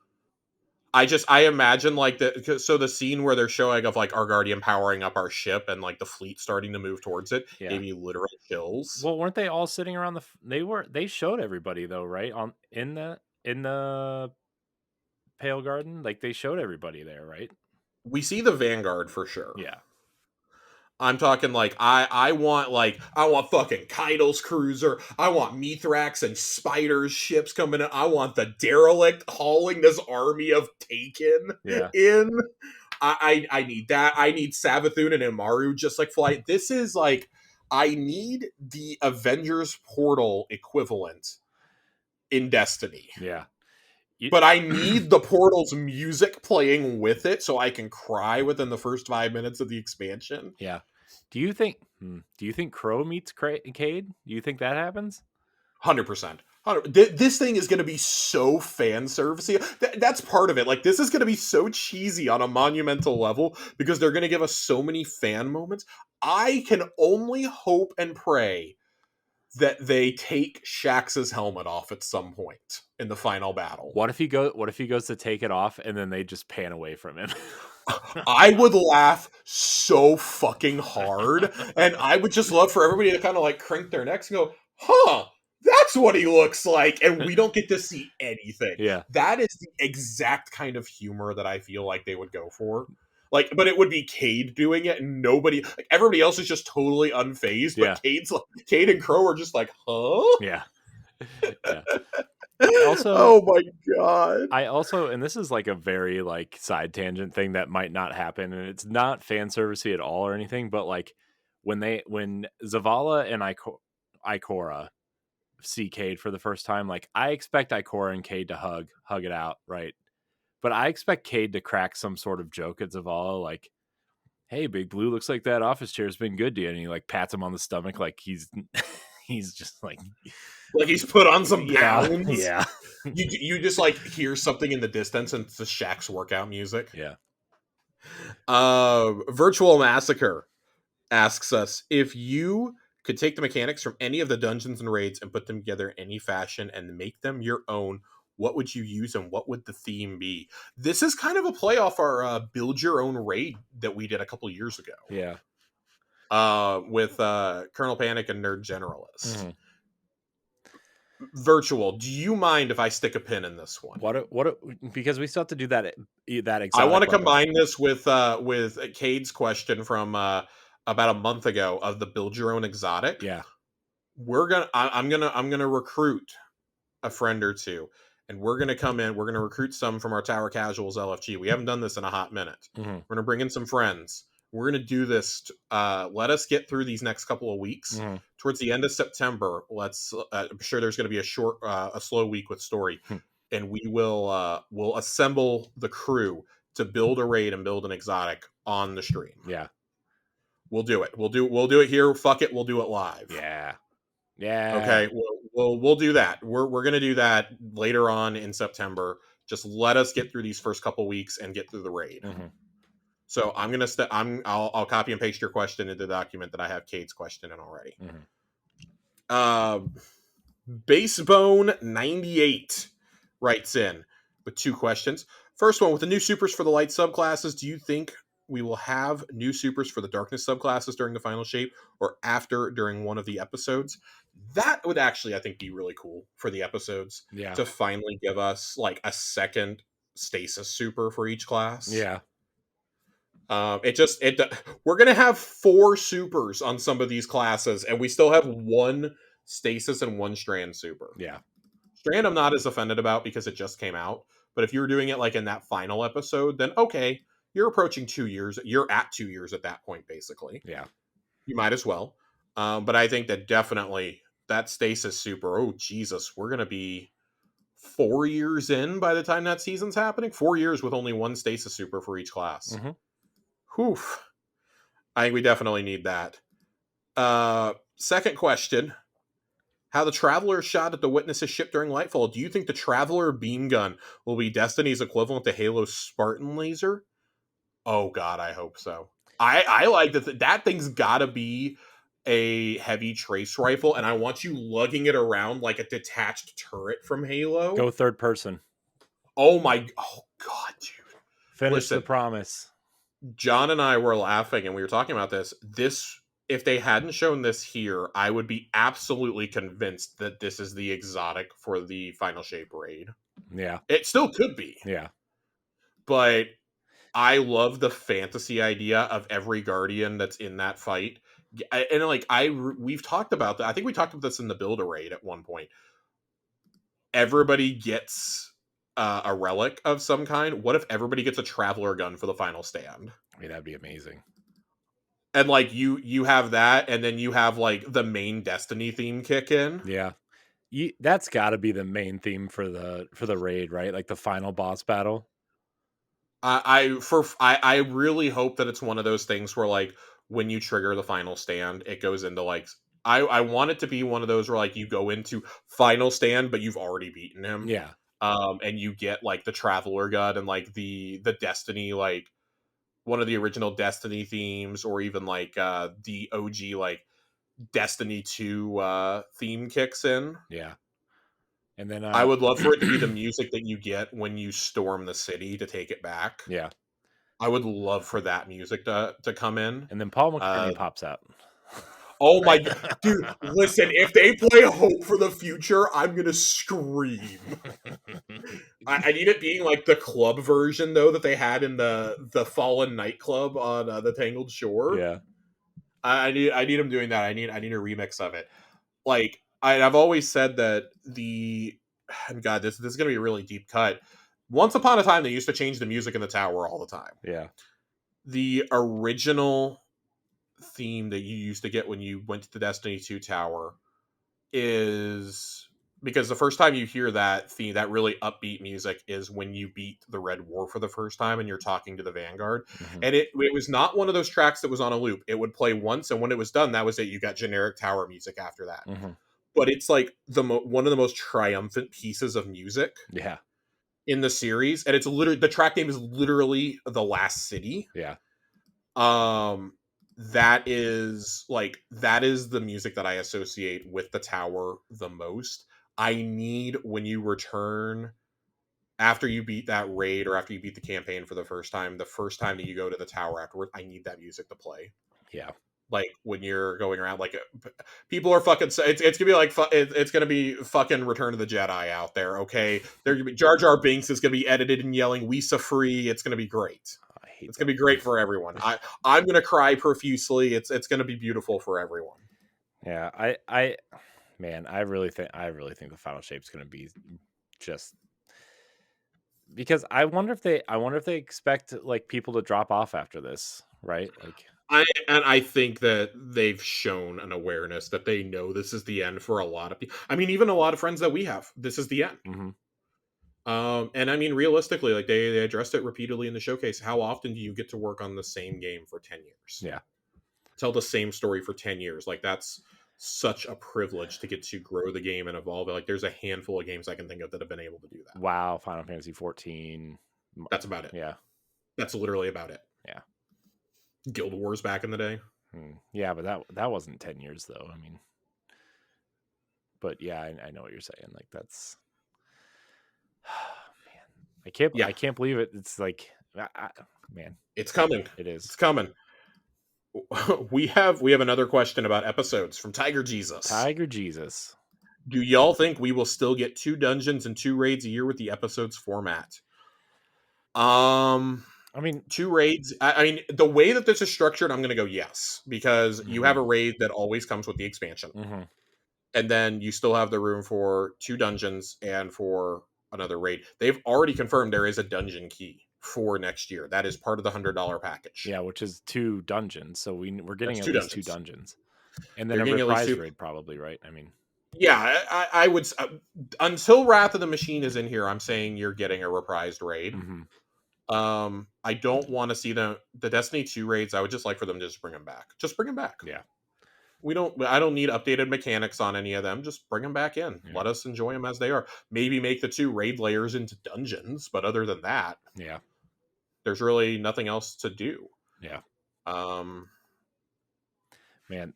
I imagine like the scene where they're showing of like our Guardian powering up our ship and like the fleet starting to move towards it gave me literal chills. Well, weren't they all sitting around they showed everybody though, right? In the Pale Garden, like they showed everybody there, right? We see the Vanguard for sure. Yeah. I'm talking like I want fucking Kaido's cruiser. I want Mithrax and Spider's ships coming in. I want the Derelict hauling this army of Taken in. I need that. I need Savathun and Imaru just like fly. This is like I need the Avengers Portal equivalent in Destiny. Yeah. But I need the Portal's music playing with it so I can cry within the first 5 minutes of the expansion. Yeah. Do you think Crow meets Cade? Do you think that happens? 100%. This thing is going to be so fan servicey. That's part of it. Like, this is going to be so cheesy on a monumental level because they're going to give us so many fan moments. I can only hope and pray that they take Shax's helmet off at some point in the final battle. What if he goes to take it off and then they just pan away from him? I would laugh so fucking hard, and I would just love for everybody to kind of like crank their necks and go, huh, that's what he looks like, and we don't get to see anything. Yeah. That is the exact kind of humor that I feel like they would go for. Like, but it would be Cade doing it, and everybody else is just totally unfazed. But Cade and Crow are just like, huh? Yeah. Also, oh my god! I also, and this is like a very like side tangent thing that might not happen, and it's not fan servicey at all or anything. But like when Zavala and Ikora see Cade for the first time, like I expect Ikora and Cade to hug it out, right? But I expect Cade to crack some sort of joke at Zavala, like, "Hey, Big Blue, looks like that office chair's been good to you," and he like pats him on the stomach, like he's just like he's put on some pounds. Yeah. You just like hear something in the distance and it's the Shax's workout music. Yeah. Virtual Massacre asks us if you could take the mechanics from any of the dungeons and raids and put them together in any fashion and make them your own, what would you use and what would the theme be? This is kind of a play off our build your own raid that we did a couple years ago. Yeah. With Colonel Panic and Nerd Generalist. Mm-hmm. Virtual, do you mind if I stick a pin in this one? Because we still have to do that exotic I want to combine this with Cade's question from about a month ago of the build your own exotic. Yeah. I'm gonna recruit a friend or two, and we're gonna come in. We're gonna recruit some from our Tower Casuals LFG. We haven't done this in a hot minute. Mm-hmm. We're gonna bring in some friends. We're gonna do this. Let us get through these next couple of weeks. Mm-hmm. Towards the end of September, I'm sure there's gonna be a slow week with story, and we'll assemble the crew to build a raid and build an exotic on the stream. Yeah. We'll do it. We'll do it here. Fuck it. We'll do it live. Yeah. Okay. we'll do that. We're gonna do that later on in September. Just let us get through these first couple weeks and get through the raid. Mm-hmm. So I'll copy and paste your question into the document that I have Kate's question in already. Basebone 98 writes in with 2 questions. First one, with the new supers for the light subclasses, do you think we will have new supers for the darkness subclasses during the final shape or after during one of the episodes? That would actually, I think, be really cool for the episodes to finally give us like a second stasis super for each class. Yeah. We're gonna have 4 supers on some of these classes, and we still have 1 stasis and 1 strand super. Yeah. Strand I'm not as offended about because it just came out. But if you were doing it like in that final episode, then okay, you're approaching 2 years. You're at 2 years at that point, basically. Yeah. You might as well. But I think that definitely that stasis super, oh Jesus, we're gonna be 4 years in by the time that season's happening. 4 years with only 1 stasis super for each class. Oof. I think we definitely need that. Second question. How the Traveler shot at the Witness's ship during Lightfall. Do you think the Traveler beam gun will be Destiny's equivalent to Halo's Spartan laser? Oh God, I hope so. I like that thing's gotta be a heavy trace rifle, and I want you lugging it around like a detached turret from Halo. Go third person. Oh God, dude. Finish the promise. John and I were laughing and we were talking about this. If they hadn't shown this here, I would be absolutely convinced that this is the exotic for the Final Shape raid. Yeah. It still could be. Yeah. But I love the fantasy idea of every Guardian that's in that fight. And like we've talked about that. I think we talked about this in the Builder raid at one point. Everybody gets a relic of some kind. What if everybody gets a Traveler gun for the final stand? I mean, that'd be amazing. And like you have that, and then you have like the main Destiny theme kick in. Yeah, that's got to be the main theme for the raid, right? Like the final boss battle. I really hope that it's one of those things where like when you trigger the final stand, it goes into like I want it to be one of those where like you go into final stand, but you've already beaten him. Yeah. And you get like the Traveler gun and like the Destiny, like one of the original Destiny themes, or even like the OG like Destiny 2 theme kicks in. Yeah. And then I would love for it to be the music that you get when you storm the city to take it back. Yeah. I would love for that music to come in. And then Paul McCartney pops out. Oh my God. Dude, listen, if they play Hope for the Future, I'm going to scream. I need it being like the club version, though, that they had in the Fallen nightclub on the Tangled Shore. Yeah. I need them doing that. I need a remix of it. Like, I've always said that God, this is going to be a really deep cut. Once upon a time, they used to change the music in the tower all the time. Yeah. The original theme that you used to get when you went to the Destiny 2 tower is because the first time you hear that theme, that really upbeat music, is when you beat the Red War for the first time and you're talking to the Vanguard. Mm-hmm. And it was not one of those tracks that was on a loop. It would play once, and when it was done, that was it. You got generic tower music after that. Mm-hmm. But it's like one of the most triumphant pieces of music. Yeah. In the series, and it's literally the track name is literally The Last City. Yeah. That is the music that I associate with the tower the most. I need, when you return after you beat that raid or after you beat the campaign for the first time that you go to the tower afterward, I need that music to play. Yeah. Like when you're going around, like people are fucking. It's gonna be like it's gonna be fucking Return of the Jedi out there. Okay, they're gonna be Jar Jar Binks is gonna be edited and yelling "We sa free." It's gonna be great. It's gonna be great for everyone. I'm gonna cry profusely. It's gonna be beautiful for everyone. Yeah, I really think the final shape's gonna be just because I wonder if they expect like people to drop off after this, right? Like. I think that they've shown an awareness that they know this is the end for a lot of people. I mean, even a lot of friends that we have, this is the end. Mm-hmm. And I mean, realistically, like they addressed it repeatedly in the showcase. How often do you get to work on the same game for 10 years? Yeah. Tell the same story for 10 years. Like that's such a privilege to get to grow the game and evolve it. Like, there's a handful of games I can think of that have been able to do that. WoW, Final Fantasy 14. That's about it. Yeah. That's literally about it. Yeah. Guild Wars back in the day. Yeah, but that wasn't 10 years though. I mean, but yeah, I know what you're saying. Like, that's man, I can't believe it. It's like, man, it's coming. It is. It's coming. We have another question about episodes from Tiger Jesus. Tiger Jesus. Do y'all think we will still get 2 dungeons and 2 raids a year with the episodes format? I mean, 2 raids. I mean, the way that this is structured, I'm going to go yes, because you have a raid that always comes with the expansion. And then you still have the room for 2 dungeons and for another raid. They've already confirmed there is a dungeon key for next year. That is part of the $100 package. Yeah, which is 2 dungeons. So we're getting at least 2 dungeons. And then a reprise raid probably, right? I mean, yeah, I would, until Wrath of the Machine is in here, I'm saying you're getting a reprised raid. I don't want to see the Destiny 2 raids. I would just like for them to just bring them back. Just bring them back. Yeah. I don't need updated mechanics on any of them. Just bring them back in. Yeah. Let us enjoy them as they are. Maybe make the 2 raid layers into dungeons, but other than that, yeah, there's really nothing else to do. Yeah. Man,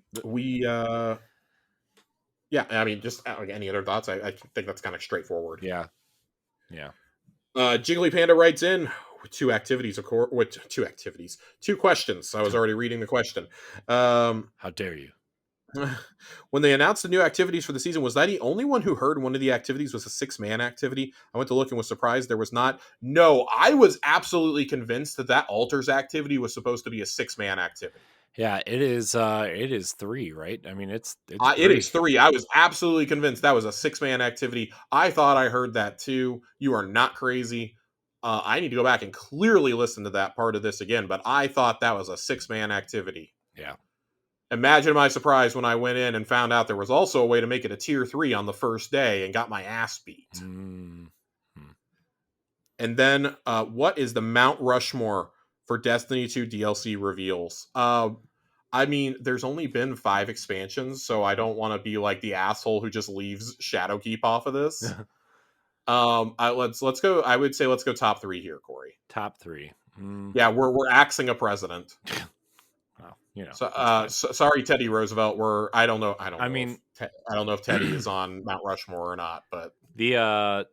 yeah, I mean, just like any other thoughts? I think that's kind of straightforward. Yeah. Yeah. Jiggly Panda writes in 2 activities, of course. What 2 activities? 2 questions. I was already reading the question. How dare you? When they announced the new activities for the season, was I the only one who heard one of the activities was a 6-man activity? I went to look and was surprised there was not. No, I was absolutely convinced that altars activity was supposed to be a 6-man activity. Yeah, it is. It is 3, right? I mean, it is 3. I was absolutely convinced that was a 6-man activity. I thought I heard that too. You are not crazy. I need to go back and clearly listen to that part of this again, but I thought that was a 6-man activity. Yeah. Imagine my surprise when I went in and found out there was also a way to make it a tier 3 on the first day and got my ass beat. And then, what is the Mount Rushmore for Destiny 2 DLC reveals? I mean, there's only been 5 expansions, so I don't want to be like the asshole who just leaves Shadowkeep off of this. Let's go. I would say let's go top 3 here, Corey. Top 3. Yeah, we're axing a president. Well, you know. So, sorry, Teddy Roosevelt. I don't know. I don't know if Teddy is on Mount Rushmore or not, but the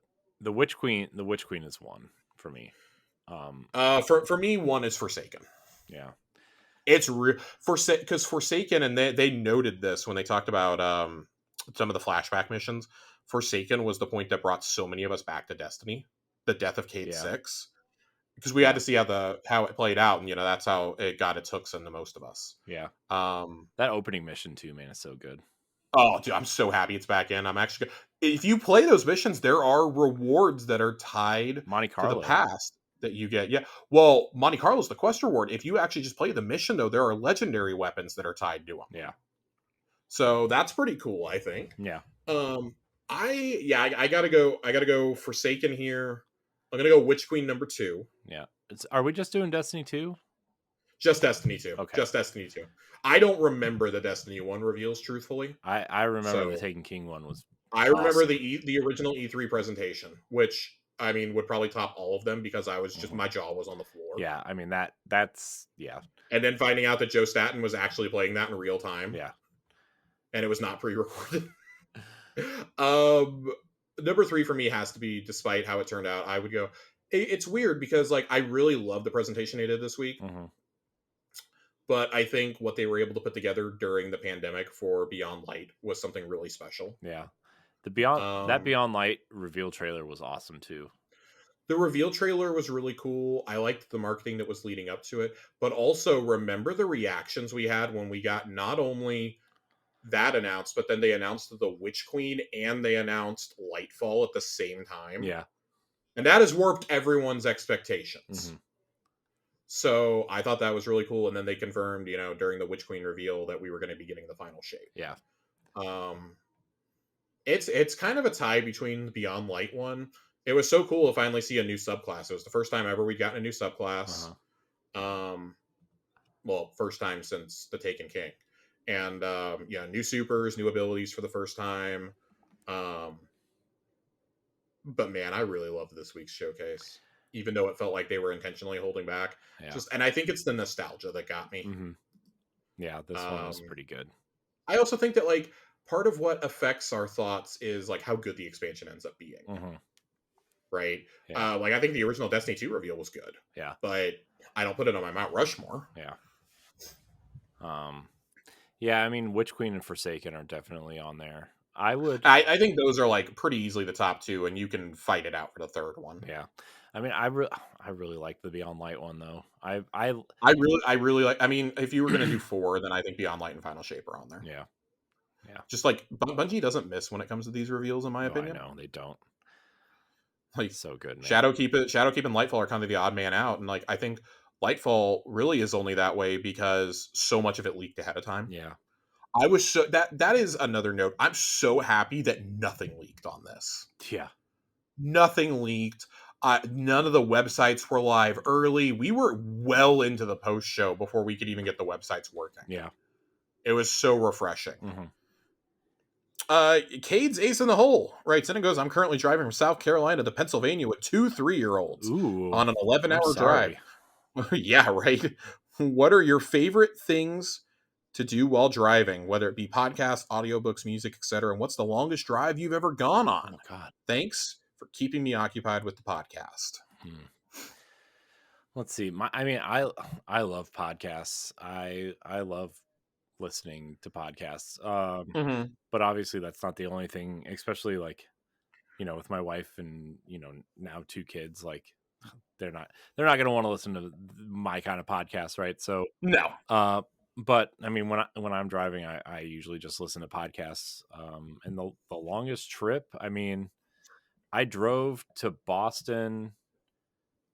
Witch Queen is 1 for me. For me, 1 is Forsaken. Yeah. It's because Forsaken, and they noted this when they talked about some of the flashback missions. Forsaken was the point that brought so many of us back to Destiny, the death of Cayde 6, because we had to see how it played out, and that's how it got its hooks into most of us. Yeah. That opening mission too, man, is so good. Oh, dude, I'm so happy it's back in. I'm actually, if you play those missions, there are rewards that are tied Monte Carlo to the past that you get. Yeah. Well, Monte Carlo's the quest reward. If you actually just play the mission, though, there are legendary weapons that are tied to them. Yeah. So that's pretty cool, I think. Yeah. I gotta go Forsaken here. I'm gonna go Witch Queen number 2. Yeah. Are we just doing Destiny 2? Just Destiny 2. Okay. Just Destiny 2. I don't remember the Destiny 1 reveals, truthfully. I remember the Taken King one was I remember the original E3 presentation, which I mean would probably top all of them because I was just my jaw was on the floor. Yeah, I mean that's yeah. And then finding out that Joe Staten was actually playing that in real time. Yeah. And it was not pre-recorded. Number 3 for me has to be, despite how it turned out, I would go. It's weird because I really love the presentation they did this week. But I think what they were able to put together during the pandemic for Beyond Light was something really special. Yeah. The Beyond Light reveal trailer was awesome too. The reveal trailer was really cool. I liked the marketing that was leading up to it, but also remember the reactions we had when we got not only that announced, but then they announced the Witch Queen and they announced Lightfall at the same time. Yeah. And that has warped everyone's expectations. So I thought that was really cool. And then they confirmed, during the Witch Queen reveal that we were going to be getting the final shape. Yeah. It's kind of a tie between the Beyond Light one. It was so cool to finally see a new subclass. It was the first time ever we'd gotten a new subclass. Well, first time since the Taken King. and new supers, new abilities for the first time. But man, I really loved this week's showcase, even though it felt like they were intentionally holding back. Yeah. And I think it's the nostalgia that got me. Mm-hmm. Yeah, this one was pretty good. I also think that like part of what affects our thoughts is like how good the expansion ends up being. Mm-hmm. Right? Yeah. Like I think the original Destiny 2 reveal was good. Yeah. But I don't put it on my Mount Rushmore. Yeah. Yeah, I mean, Witch Queen and Forsaken are definitely on there. I think those are like pretty easily the top two, and you can fight it out for the third one. Yeah, I mean, I really like the Beyond Light one though. I really like. I mean, if you were gonna do 4, then I think Beyond Light and Final Shape are on there. Yeah. Just like Bungie doesn't miss when it comes to these reveals, in my opinion. I know they don't. Like so good, man. Shadowkeep and Lightfall are kind of the odd man out, and like I think Lightfall really is only that way because so much of it leaked ahead of time. Yeah. I was so that is another note. I'm so happy that nothing leaked on this. Yeah. Nothing leaked. None of the websites were live early. We were well into the post show before we could even get the websites working. Yeah. It was so refreshing. Mm-hmm. Cade's Ace in the Hole writes in and goes, I'm currently driving from South Carolina to Pennsylvania with 2 3-year-olds on an 11-hour drive. Yeah, right. What are your favorite things to do while driving, whether it be podcasts, audiobooks, music, etc.? And what's the longest drive you've ever gone on? Oh, God. Thanks for keeping me occupied with the podcast. Let's see. I love podcasts. I love listening to podcasts. But obviously that's not the only thing, especially like, with my wife and, now 2 kids, like they're not going to want to listen to my kind of podcast. Right. So no. But I mean, when I'm driving, I usually just listen to podcasts. And the longest trip, I mean, I drove to Boston.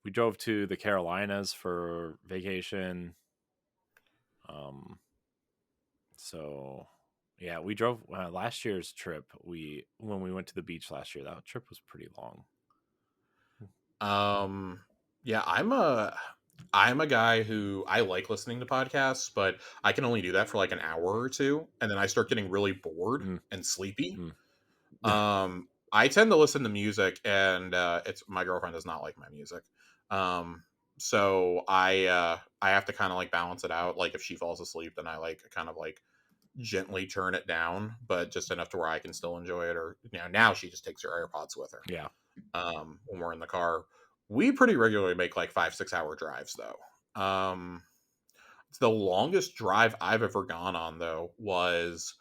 We drove to the Carolinas for vacation. So yeah, we drove last year's trip. When we went to the beach last year, that trip was pretty long. Yeah, I'm a guy who I like listening to podcasts, but I can only do that for like an hour or two, and then I start getting really bored and sleepy. I tend to listen to music, and it's my girlfriend does not like my music. So I have to kind of like balance it out. Like if she falls asleep, then I like kind of like gently turn it down, but just enough to where I can still enjoy it. Or now she just takes her AirPods with her. Yeah. When we're in the car, we pretty regularly make like 5-6 hour drives though. The longest drive I've ever gone on though was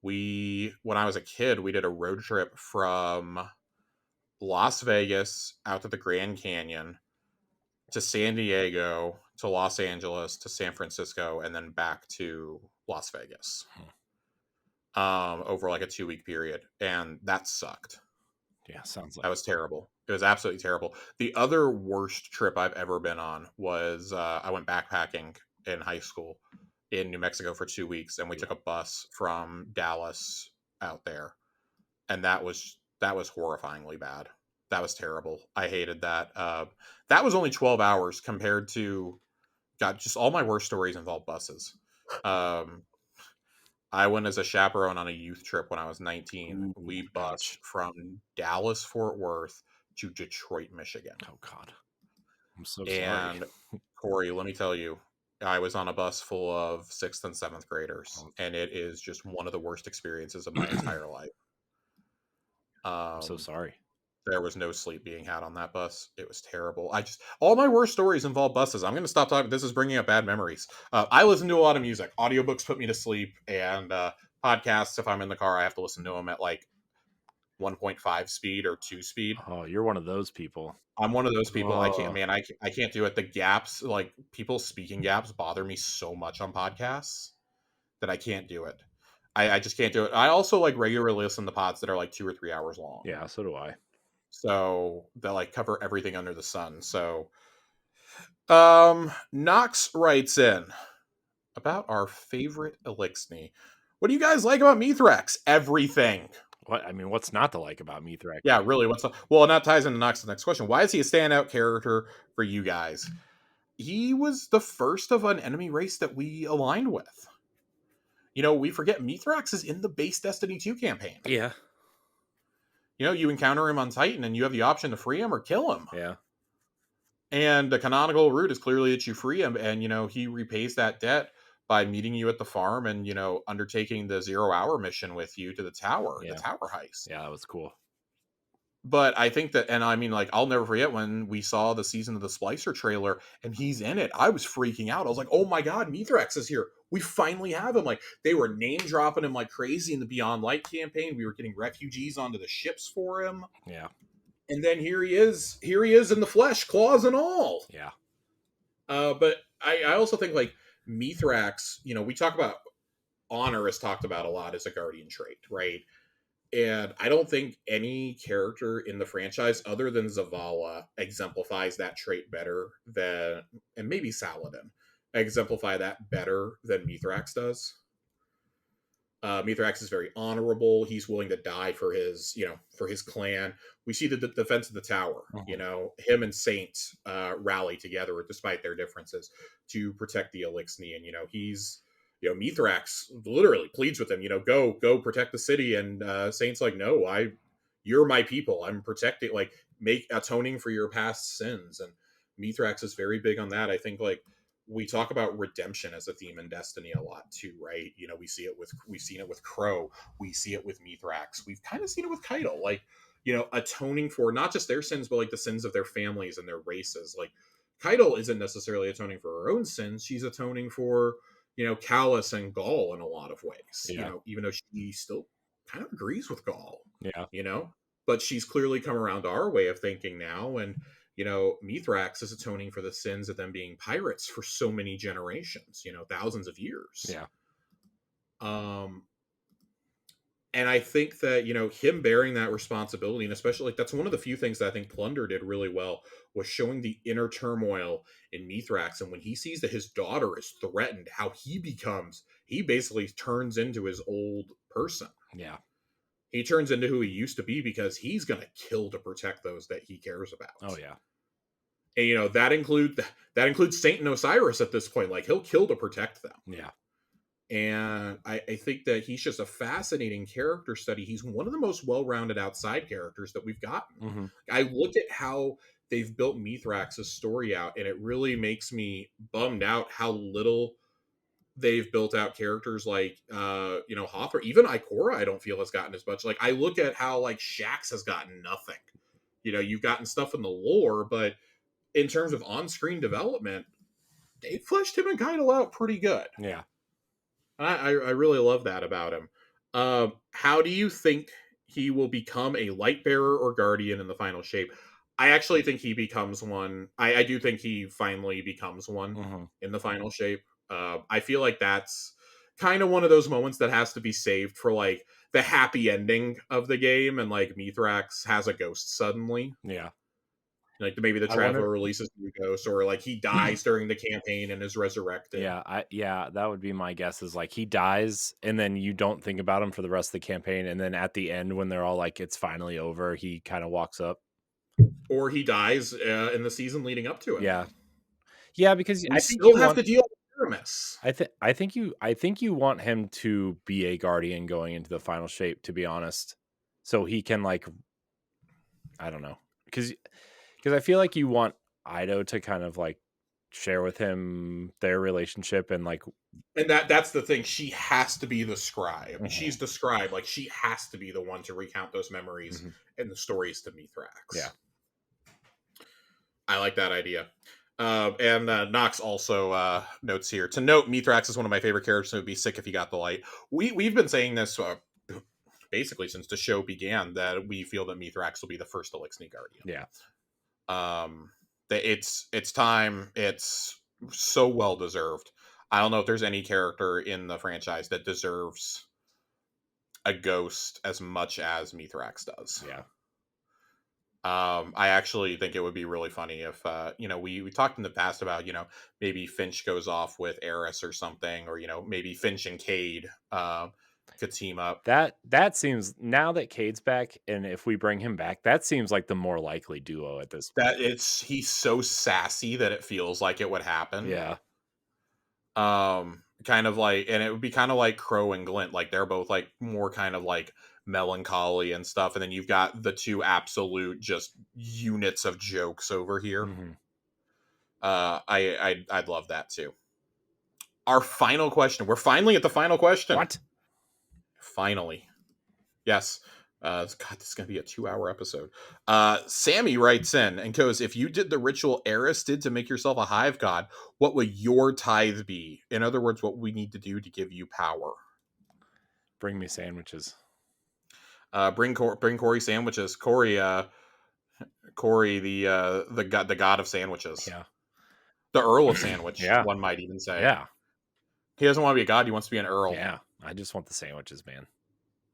when I was a kid, we did a road trip from Las Vegas out to the Grand Canyon to San Diego to Los Angeles to San Francisco and then back to Las Vegas. Over like a 2-week period, and that sucked. Yeah, sounds like that was terrible. It was absolutely terrible. The other worst trip I've ever been on was I went backpacking in high school in New Mexico for 2 weeks, and we took a bus from Dallas out there, and that was horrifyingly bad. That was terrible. I hated that. That was only 12 hours compared to, God, just all my worst stories involve buses. I went as a chaperone on a youth trip when I was 19. Ooh, we bused from Dallas, Fort Worth to Detroit, Michigan. Oh, God. I'm so sorry. And Corey, let me tell you, I was on a bus full of 6th and 7th graders, and it is just one of the worst experiences of my entire life. I'm so sorry. There was no sleep being had on that bus. It was terrible. All my worst stories involve buses. I'm going to stop talking. This is bringing up bad memories. I listen to a lot of music. Audiobooks put me to sleep, and podcasts, if I'm in the car, I have to listen to them at like 1.5 speed or 2 speed. Oh, you're one of those people. I'm one of those people. I can't do it. The gaps, like people's speaking gaps, bother me so much on podcasts that I can't do it. I just can't do it. I also like regularly listen to pods that are like 2 or 3 hours long. Yeah, so do I. So they like cover everything under the sun. So Knox writes in about our favorite Elixir. What do you guys like about Mithrax? Everything. What? I mean, what's not to like about Mithrax? Yeah, really. Well, and that ties into Knox's next question. Why is he a standout character for you guys? He was the first of an enemy race that we aligned with. we forget Mithrax is in the base Destiny 2 campaign. Yeah. You encounter him on Titan and you have the option to free him or kill him. Yeah. And the canonical route is clearly that you free him, and he repays that debt by meeting you at the farm and undertaking the 0 hour mission with you to the tower heist. Yeah, that was cool. But I think that, and I mean, like, I'll never forget when we saw the Season of the Splicer trailer and he's in it. I was freaking out. I was like, oh my God, Mithrax is here. We finally have him. Like, they were name dropping him like crazy in the Beyond Light campaign. We were getting refugees onto the ships for him. Yeah. And then here he is in the flesh, claws and all. Yeah. But I also think, like, Mithrax, we talk about honor is talked about a lot as a Guardian trait, right? And I don't think any character in the franchise other than Zavala exemplifies that trait better than, and maybe Saladin, exemplify that better than Mithrax does. Mithrax is very honorable. He's willing to die for his clan. We see the defense of the tower. Him and Saint rally together despite their differences to protect the Elixni. And he's Mithrax literally pleads with him. Go protect the city. And Saint's like, no, you're my people. I'm protecting, like, make atoning for your past sins. And Mithrax is very big on that. I think, like, we talk about redemption as a theme in Destiny a lot too, right? We've seen it with Crow, we see it with Mithrax, we've kind of seen it with Keitel, like, atoning for not just their sins, but like the sins of their families and their races. Like, Keitel isn't necessarily atoning for her own sins; she's atoning for Callus and Gaul in a lot of ways. Even though she still kind of agrees with Gaul. Yeah. But she's clearly come around to our way of thinking now, and Mithrax is atoning for the sins of them being pirates for so many generations, thousands of years. Yeah. And I think that, him bearing that responsibility, and especially, like, that's one of the few things that I think Plunder did really well, was showing the inner turmoil in Mithrax. And when he sees that his daughter is threatened, how he basically turns into his old person. Yeah. He turns into who he used to be because he's going to kill to protect those that he cares about. Oh yeah. And that includes Saint and Osiris at this point. Like, he'll kill to protect them. Yeah. And I think that he's just a fascinating character study. He's one of the most well-rounded outside characters that we've gotten. Mm-hmm. I look at how they've built Mithrax's story out, and it really makes me bummed out how little they've built out characters like Hawthorne. Even Ikora I don't feel has gotten as much. Like, I look at how, like, Shaxx has gotten nothing. You've gotten stuff in the lore, but in terms of on-screen development, they fleshed him and Keitel out pretty good. Yeah. I really love that about him. How do you think he will become a light bearer or guardian in the final shape? I actually think he becomes one. I do think he finally becomes one in the final shape. I feel like that's kind of one of those moments that has to be saved for, like, the happy ending of the game, and, like, Mithrax has a ghost suddenly. Yeah. Like, maybe the Traveler releases a new ghost, or, like, he dies during the campaign and is resurrected. Yeah, that would be my guess, is, like, he dies and then you don't think about him for the rest of the campaign, and then at the end when they're all like, it's finally over, he kind of walks up. Or he dies in the season leading up to it. Yeah, because I think still have to deal with Aramis. I think you want him to be a guardian going into the final shape, to be honest, so he can, like, I don't know, because I feel like you want Eido to kind of, like, share with him their relationship, and, like, and that's the thing. She has to be the scribe. Mm-hmm. She's the scribe. Like, she has to be the one to recount those memories and the stories to Mithrax. Yeah, I like that idea. And Nox also notes here to note, Mithrax is one of my favorite characters. So it would be sick if he got the light. We've been saying this basically since the show began, that we feel that Mithrax will be the first Elixni Guardian. Yeah. It's time. It's so well deserved. I don't know if there's any character in the franchise that deserves a ghost as much as Mithrax does. Yeah. I actually think it would be really funny if we talked in the past about maybe Finch goes off with Eris or something, or maybe Finch and Cayde could team up. That seems, now that Cade's back, and if we bring him back, that seems like the more likely duo at this point. He's so sassy that it feels like it would happen. Yeah. kind of like, and it would be kind of like Crow and Glint, like they're both like more kind of like melancholy and stuff, and then you've got the two just units of jokes over here. Mm-hmm. I'd love that too. Our final question. We're finally at the final question. What? Finally. Yes. God, this is going to be a 2-hour episode. Sammy writes in and goes, if you did the ritual Eris did to make yourself a hive god, what would your tithe be? In other words, what we need to do to give you power? Bring me sandwiches. Bring Corey sandwiches. Corey, the god of sandwiches. Yeah. The Earl of Sandwich, yeah. One might even say. Yeah. He doesn't want to be a god, he wants to be an Earl. Yeah. I just want the sandwiches, man.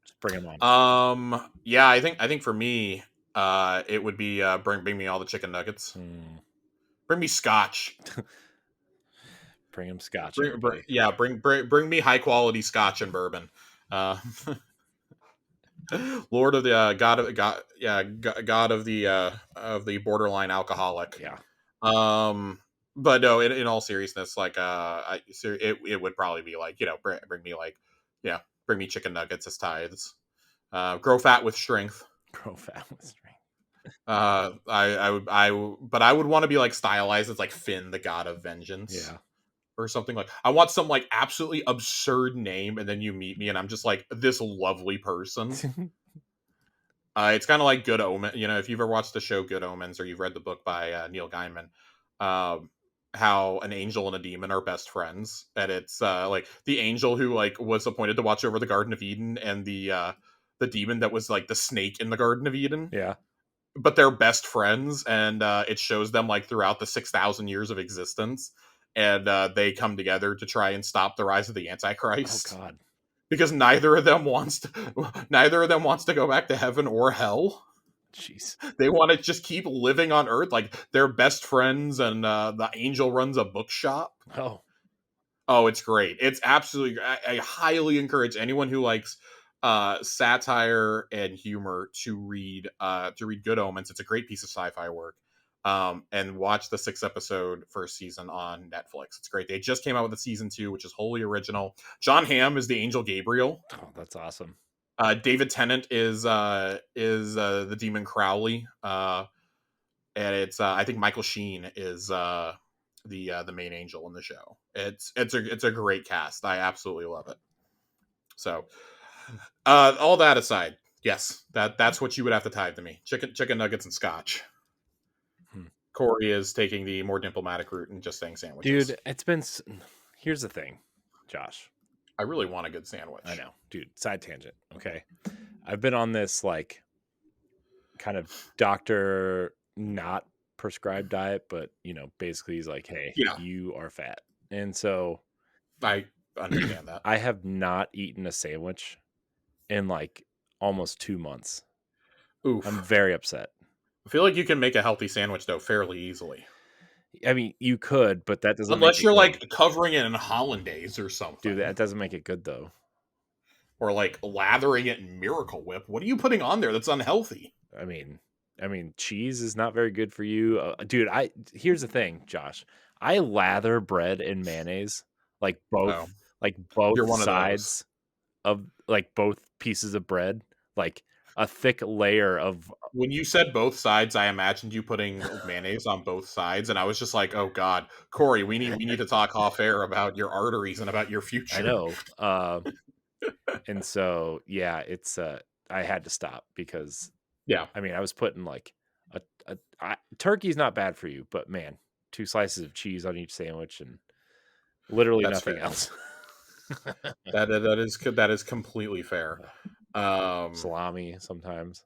Just bring them on. Yeah, I think for me, it would be bring me all the chicken nuggets. Bring me scotch. Bring him scotch. Bring me high quality scotch and bourbon. Lord of the god of the borderline alcoholic. Yeah. But no, in all seriousness, like it would probably be like, bring me chicken nuggets as tithes. Grow fat with strength. Grow fat with strength. But I would want to be like stylized as like Finn, the god of vengeance. Yeah. Or something like, I want some like absolutely absurd name, and then you meet me and I'm just like this lovely person. It's kind of like Good Omen. If you've ever watched the show Good Omens, or you've read the book by Neil Gaiman, how an angel and a demon are best friends, and it's like the angel who like was appointed to watch over the Garden of Eden, and the demon that was like the snake in the Garden of Eden. Yeah. But they're best friends, and it shows them like throughout the 6,000 years of existence, and they come together to try and stop the rise of the Antichrist. Oh God! Because neither of them wants to go back to heaven or hell. Jeez. They want to just keep living on Earth, like they're best friends, and the angel runs a bookshop. Oh, it's great! It's absolutely. I highly encourage anyone who likes satire and humor to read Good Omens. It's a great piece of sci-fi work. And watch the 6-episode first season on Netflix. It's great. They just came out with a season 2, which is wholly original. John Hamm is the Angel Gabriel. Oh, that's awesome. David Tennant is the Demon Crowley. And it's I think Michael Sheen is the main angel in the show. It's a great cast. I absolutely love it. So all that aside, yes, that's what you would have to tithe to me. Chicken nuggets and scotch. Corey is taking the more diplomatic route and just saying sandwiches. Dude, here's the thing, Josh. I really want a good sandwich. I know, dude. Side tangent. Okay. I've been on this like kind of doctor not prescribed diet, but basically he's like, hey, you are fat. And so I understand that. I have not eaten a sandwich in like almost 2 months. Oof. I'm very upset. I feel like you can make a healthy sandwich though fairly easily. I mean, you could, but that doesn't. Unless you're like covering it in hollandaise or something. Dude, that doesn't make it good though. Or like lathering it in Miracle Whip. What are you putting on there that's unhealthy? I mean, cheese is not very good for you, dude. Here's the thing, Josh. I lather bread in mayonnaise, like both sides of like both pieces of bread, like a thick layer of. When you said both sides, I imagined you putting mayonnaise on both sides, and I was just like, "Oh God, Corey, we need to talk off air about your arteries and about your future." I know, and so yeah, it's I had to stop because I mean I was putting like turkey's not bad for you, but man, 2 slices of cheese on each sandwich and literally nothing else. that is completely fair. Salami sometimes.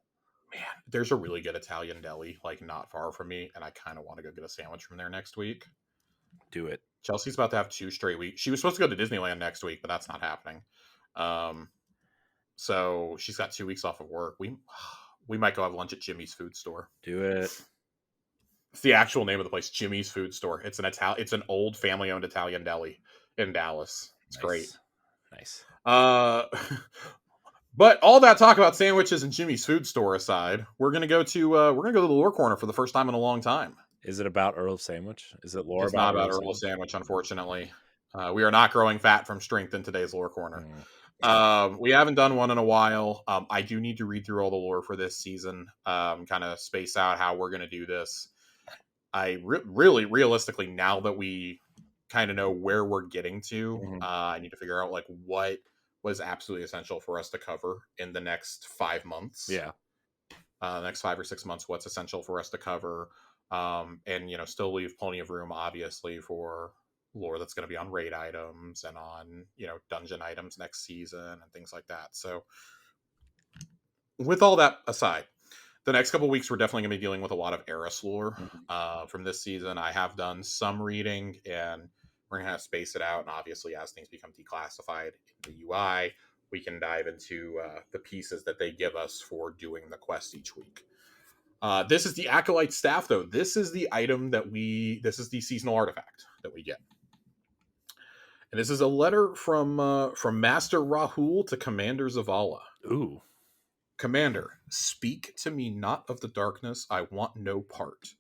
Man, there's a really good Italian deli like not far from me, and I kind of want to go get a sandwich from there next week. Do it. Chelsea's about to have 2 straight weeks. She was supposed to go to Disneyland next week, but that's not happening. So she's got 2 weeks off of work. We might go have lunch at Jimmy's Food Store. Do it. It's the actual name of the place, Jimmy's Food Store. It's an old family-owned Italian deli in Dallas. It's great. Nice. But all that talk about sandwiches and Jimmy's Food Store aside, we're gonna go to the lore corner for the first time in a long time. Is it about Earl Sandwich? Is it lore? It's not about Earl Sandwich, unfortunately. We are not growing fat from strength in today's lore corner. We haven't done one in a while. I do need to read through all the lore for this season, kind of space out how we're going to do this. I really, realistically, now that we kind of know where we're getting to, I need to figure out like what was absolutely essential for us to cover in the next 5 months. Yeah. The next 5 or 6 months, what's essential for us to cover. And, still leave plenty of room, obviously, for lore that's going to be on raid items and on, dungeon items next season and things like that. So with all that aside, the next couple weeks, we're definitely going to be dealing with a lot of Eris lore from this season. I have done some reading, and we're going to space it out. And obviously, as things become declassified in the UI, we can dive into the pieces that they give us for doing the quest each week. This is the Acolyte Staff, though. This is the item this is the seasonal artifact that we get. And this is a letter from Master Rahul to Commander Zavala. Ooh. Commander, speak to me not of the darkness. I want no part.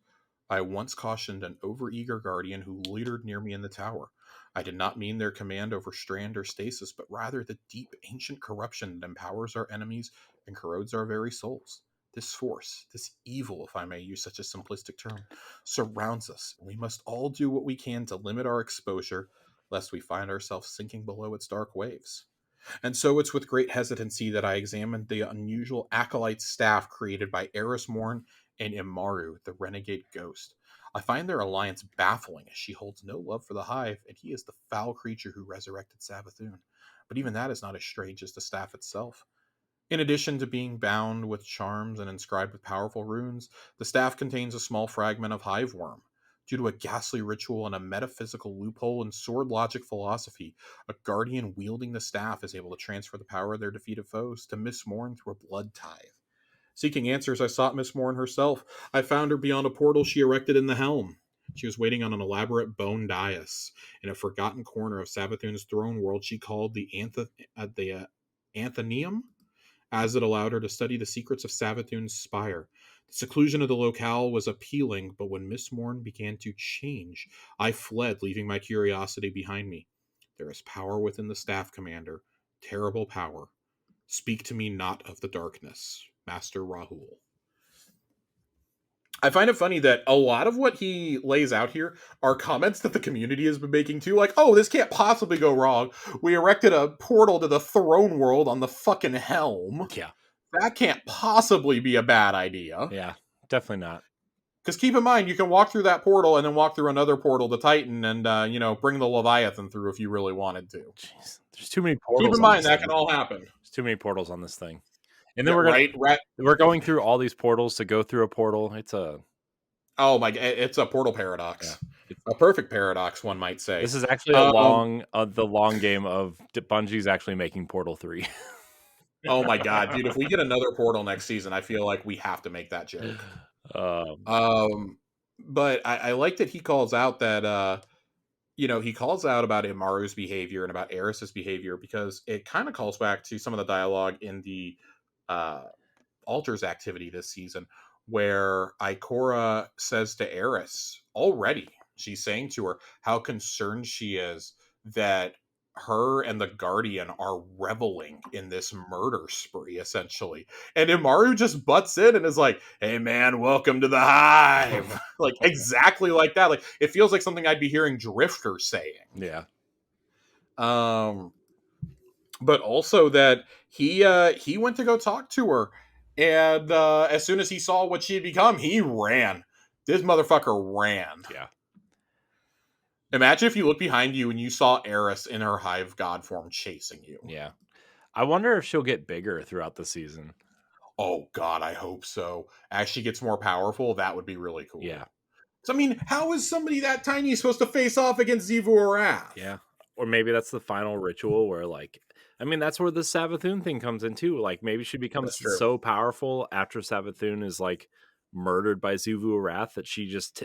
I once cautioned an overeager guardian who loitered near me in the tower. I did not mean their command over Strand or Stasis, but rather the deep ancient corruption that empowers our enemies and corrodes our very souls. This force, this evil, if I may use such a simplistic term, surrounds us, and we must all do what we can to limit our exposure, lest we find ourselves sinking below its dark waves. And so it's with great hesitancy that I examined the unusual Acolyte staff created by Eris Morn and Imaru, the renegade ghost. I find their alliance baffling, as she holds no love for the Hive, and he is the foul creature who resurrected Savathun. But even that is not as strange as the staff itself. In addition to being bound with charms and inscribed with powerful runes, the staff contains a small fragment of Hive Worm. Due to a ghastly ritual and a metaphysical loophole in sword logic philosophy, a guardian wielding the staff is able to transfer the power of their defeated foes to Miss Morn through a blood tithe. Seeking answers, I sought Miss Morn herself. I found her beyond a portal she erected in the helm. She was waiting on an elaborate bone dais in a forgotten corner of Savathun's throne world she called the Anthenium, as it allowed her to study the secrets of Savathun's spire. The seclusion of the locale was appealing, but when Miss Morn began to change, I fled, leaving my curiosity behind me. There is power within the staff, Commander. Terrible power. Speak to me not of the darkness. Master Rahul. I find it funny that a lot of what he lays out here are comments that the community has been making too. Like, oh, this can't possibly go wrong. We erected a portal to the throne world on the fucking helm. Yeah. That can't possibly be a bad idea. Yeah, definitely not. Because keep in mind, you can walk through that portal and then walk through another portal to Titan and, bring the Leviathan through if you really wanted to. Jeez, there's too many portals. Keep in mind, that can all happen. There's too many portals on this thing. And then we're going through all these portals to go through a portal. It's a portal paradox. Yeah. A perfect paradox, one might say. This is actually the long game of Bungie's actually making Portal 3. Oh my god, dude! If we get another Portal next season, I feel like we have to make that joke. But I like that he calls out that he calls out about Imaru's behavior and about Eris's behavior, because it kind of calls back to some of the dialogue in the Altars activity this season, where Ikora says to Eris already, she's saying to her how concerned she is that her and the Guardian are reveling in this murder spree, essentially. And Imaru just butts in and is like, hey man, welcome to the Hive. Like, exactly like that. Like, it feels like something I'd be hearing Drifter saying. Yeah. But also that he went to go talk to her, and as soon as he saw what she had become, he ran. This motherfucker ran. Yeah. Imagine if you look behind you and you saw Eris in her Hive God form chasing you. Yeah. I wonder if she'll get bigger throughout the season. Oh, God, I hope so. As she gets more powerful, that would be really cool. Yeah. So, I mean, how is somebody that tiny supposed to face off against Xivu Arath? Yeah. Or maybe that's the final ritual where, like, I mean, that's where the Savathun thing comes in too. Like, maybe she becomes so powerful after Savathun is, like, murdered by Xivu Arath that she just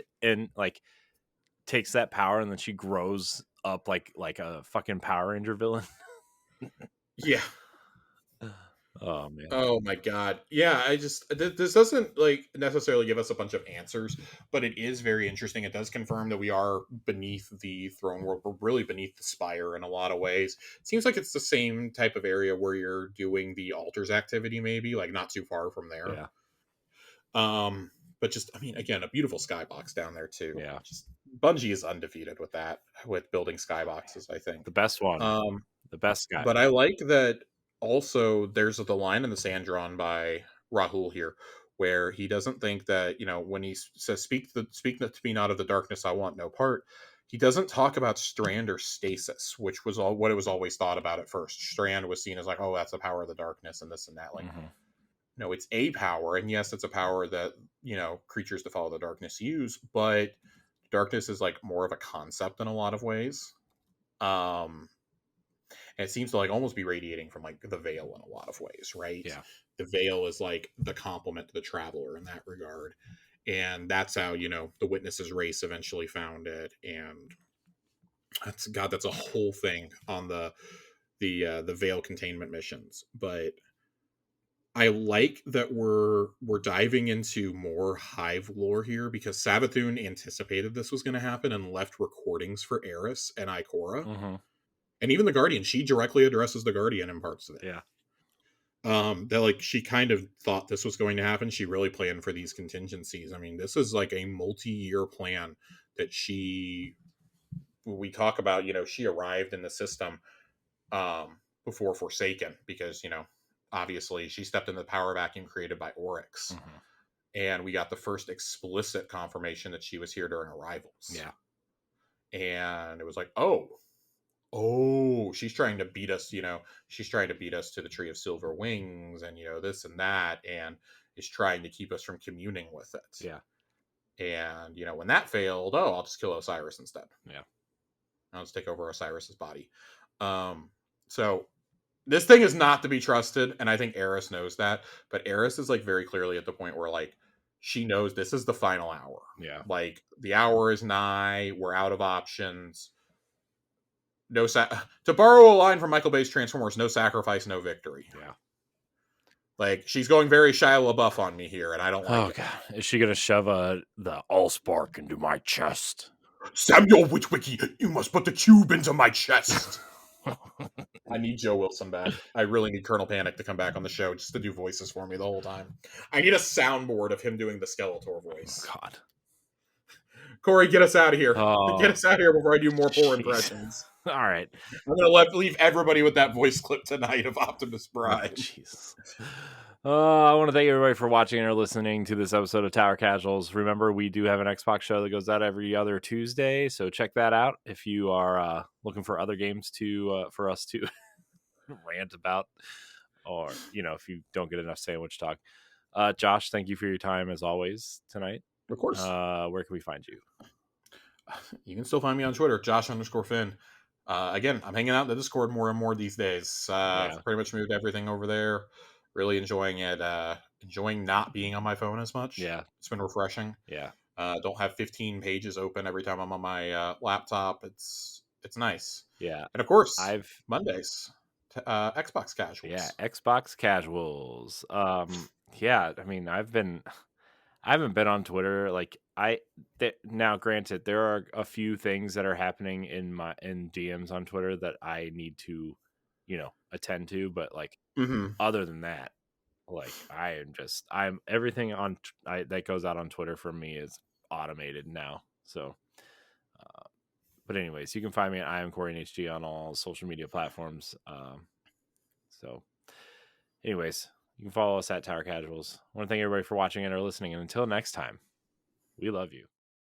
takes that power and then she grows up like a fucking Power Ranger villain. Yeah. Oh man. Oh my god. Yeah, this doesn't like necessarily give us a bunch of answers, but it is very interesting. It does confirm that we are beneath the throne world. We're really beneath the spire in a lot of ways. It seems like it's the same type of area where you're doing the altars activity, maybe, like not too far from there. Yeah. But just I mean, again, a beautiful skybox down there too. Yeah. Just Bungie is undefeated with that, with building skyboxes, I think. The best one. The best guy. But I like that also there's the line in the sand drawn by Rahul here where he doesn't think that, when he says speak to me not of the darkness, I want no part. He doesn't talk about strand or stasis, which was all what it was always thought about at first. Strand was seen as like, oh, that's the power of the darkness and this and that. Like, no, it's a power, and yes, it's a power that creatures that follow the darkness use, but darkness is like more of a concept in a lot of ways. And it seems to like almost be radiating from like the veil in a lot of ways, right? Yeah. The veil is like the complement to the traveler in that regard. And that's how, the witnesses race eventually found it. And that's a whole thing on the veil containment missions. But I like that we're diving into more Hive lore here because Savathun anticipated this was going to happen and left recordings for Eris and Ikora. And even the Guardian, she directly addresses the Guardian in parts of it. Yeah. That like she kind of thought this was going to happen. She really planned for these contingencies. I mean, this is like a multi-year plan that we talk about, she arrived in the system before Forsaken because, obviously she stepped in the power vacuum created by Oryx. And we got the first explicit confirmation that she was here during arrivals. Yeah. And it was like, she's trying to beat us, she's trying to beat us to the Tree of Silver Wings and, this and that, and is trying to keep us from communing with it. Yeah. And, when that failed, I'll just kill Osiris instead. Yeah. I'll just take over Osiris's body. So this thing is not to be trusted, and I think Eris knows that, but Eris is like very clearly at the point where like she knows this is the final hour. Yeah. Like the hour is nigh, we're out of options. To borrow a line from Michael Bay's Transformers, no sacrifice, no victory. Yeah. Like, she's going very Shia LaBeouf on me here, and I don't like it. God. Is she going to shove the Allspark into my chest? Samuel Witwicky, you must put the cube into my chest. I need Joe Wilson back. I really need Colonel Panic to come back on the show just to do voices for me the whole time. I need a soundboard of him doing the Skeletor voice. Oh, God. Corey, get us out of here. Get us out of here before I do more poor impressions. All right. I'm going to leave everybody with that voice clip tonight of Optimus Prime. Jesus. I want to thank everybody for watching or listening to this episode of Tower Casuals. Remember, we do have an Xbox show that goes out every other Tuesday, so check that out if you are looking for other games for us to rant about, or if you don't get enough sandwich talk. Josh, thank you for your time as always tonight. Of course. Where can we find you? You can still find me on Twitter, Josh_Finn. Again, I'm hanging out in the Discord more and more these days. Pretty much moved everything over there. Really enjoying it. Enjoying not being on my phone as much. Yeah. It's been refreshing. Yeah. Don't have 15 pages open every time I'm on my laptop. It's nice. Yeah. And of course, Mondays, Xbox Casuals. Yeah, Xbox Casuals. Yeah, I mean, I haven't been on Twitter. Like now, granted, there are a few things that are happening in DMs on Twitter that I need to, attend to. But like, other than that, like I'm everything that goes out on Twitter for me is automated now. So, but anyways, you can find me at I am Corey HG on all social media platforms. So, anyways. You can follow us at Tower Casuals. I want to thank everybody for watching and or listening. And until next time, we love you.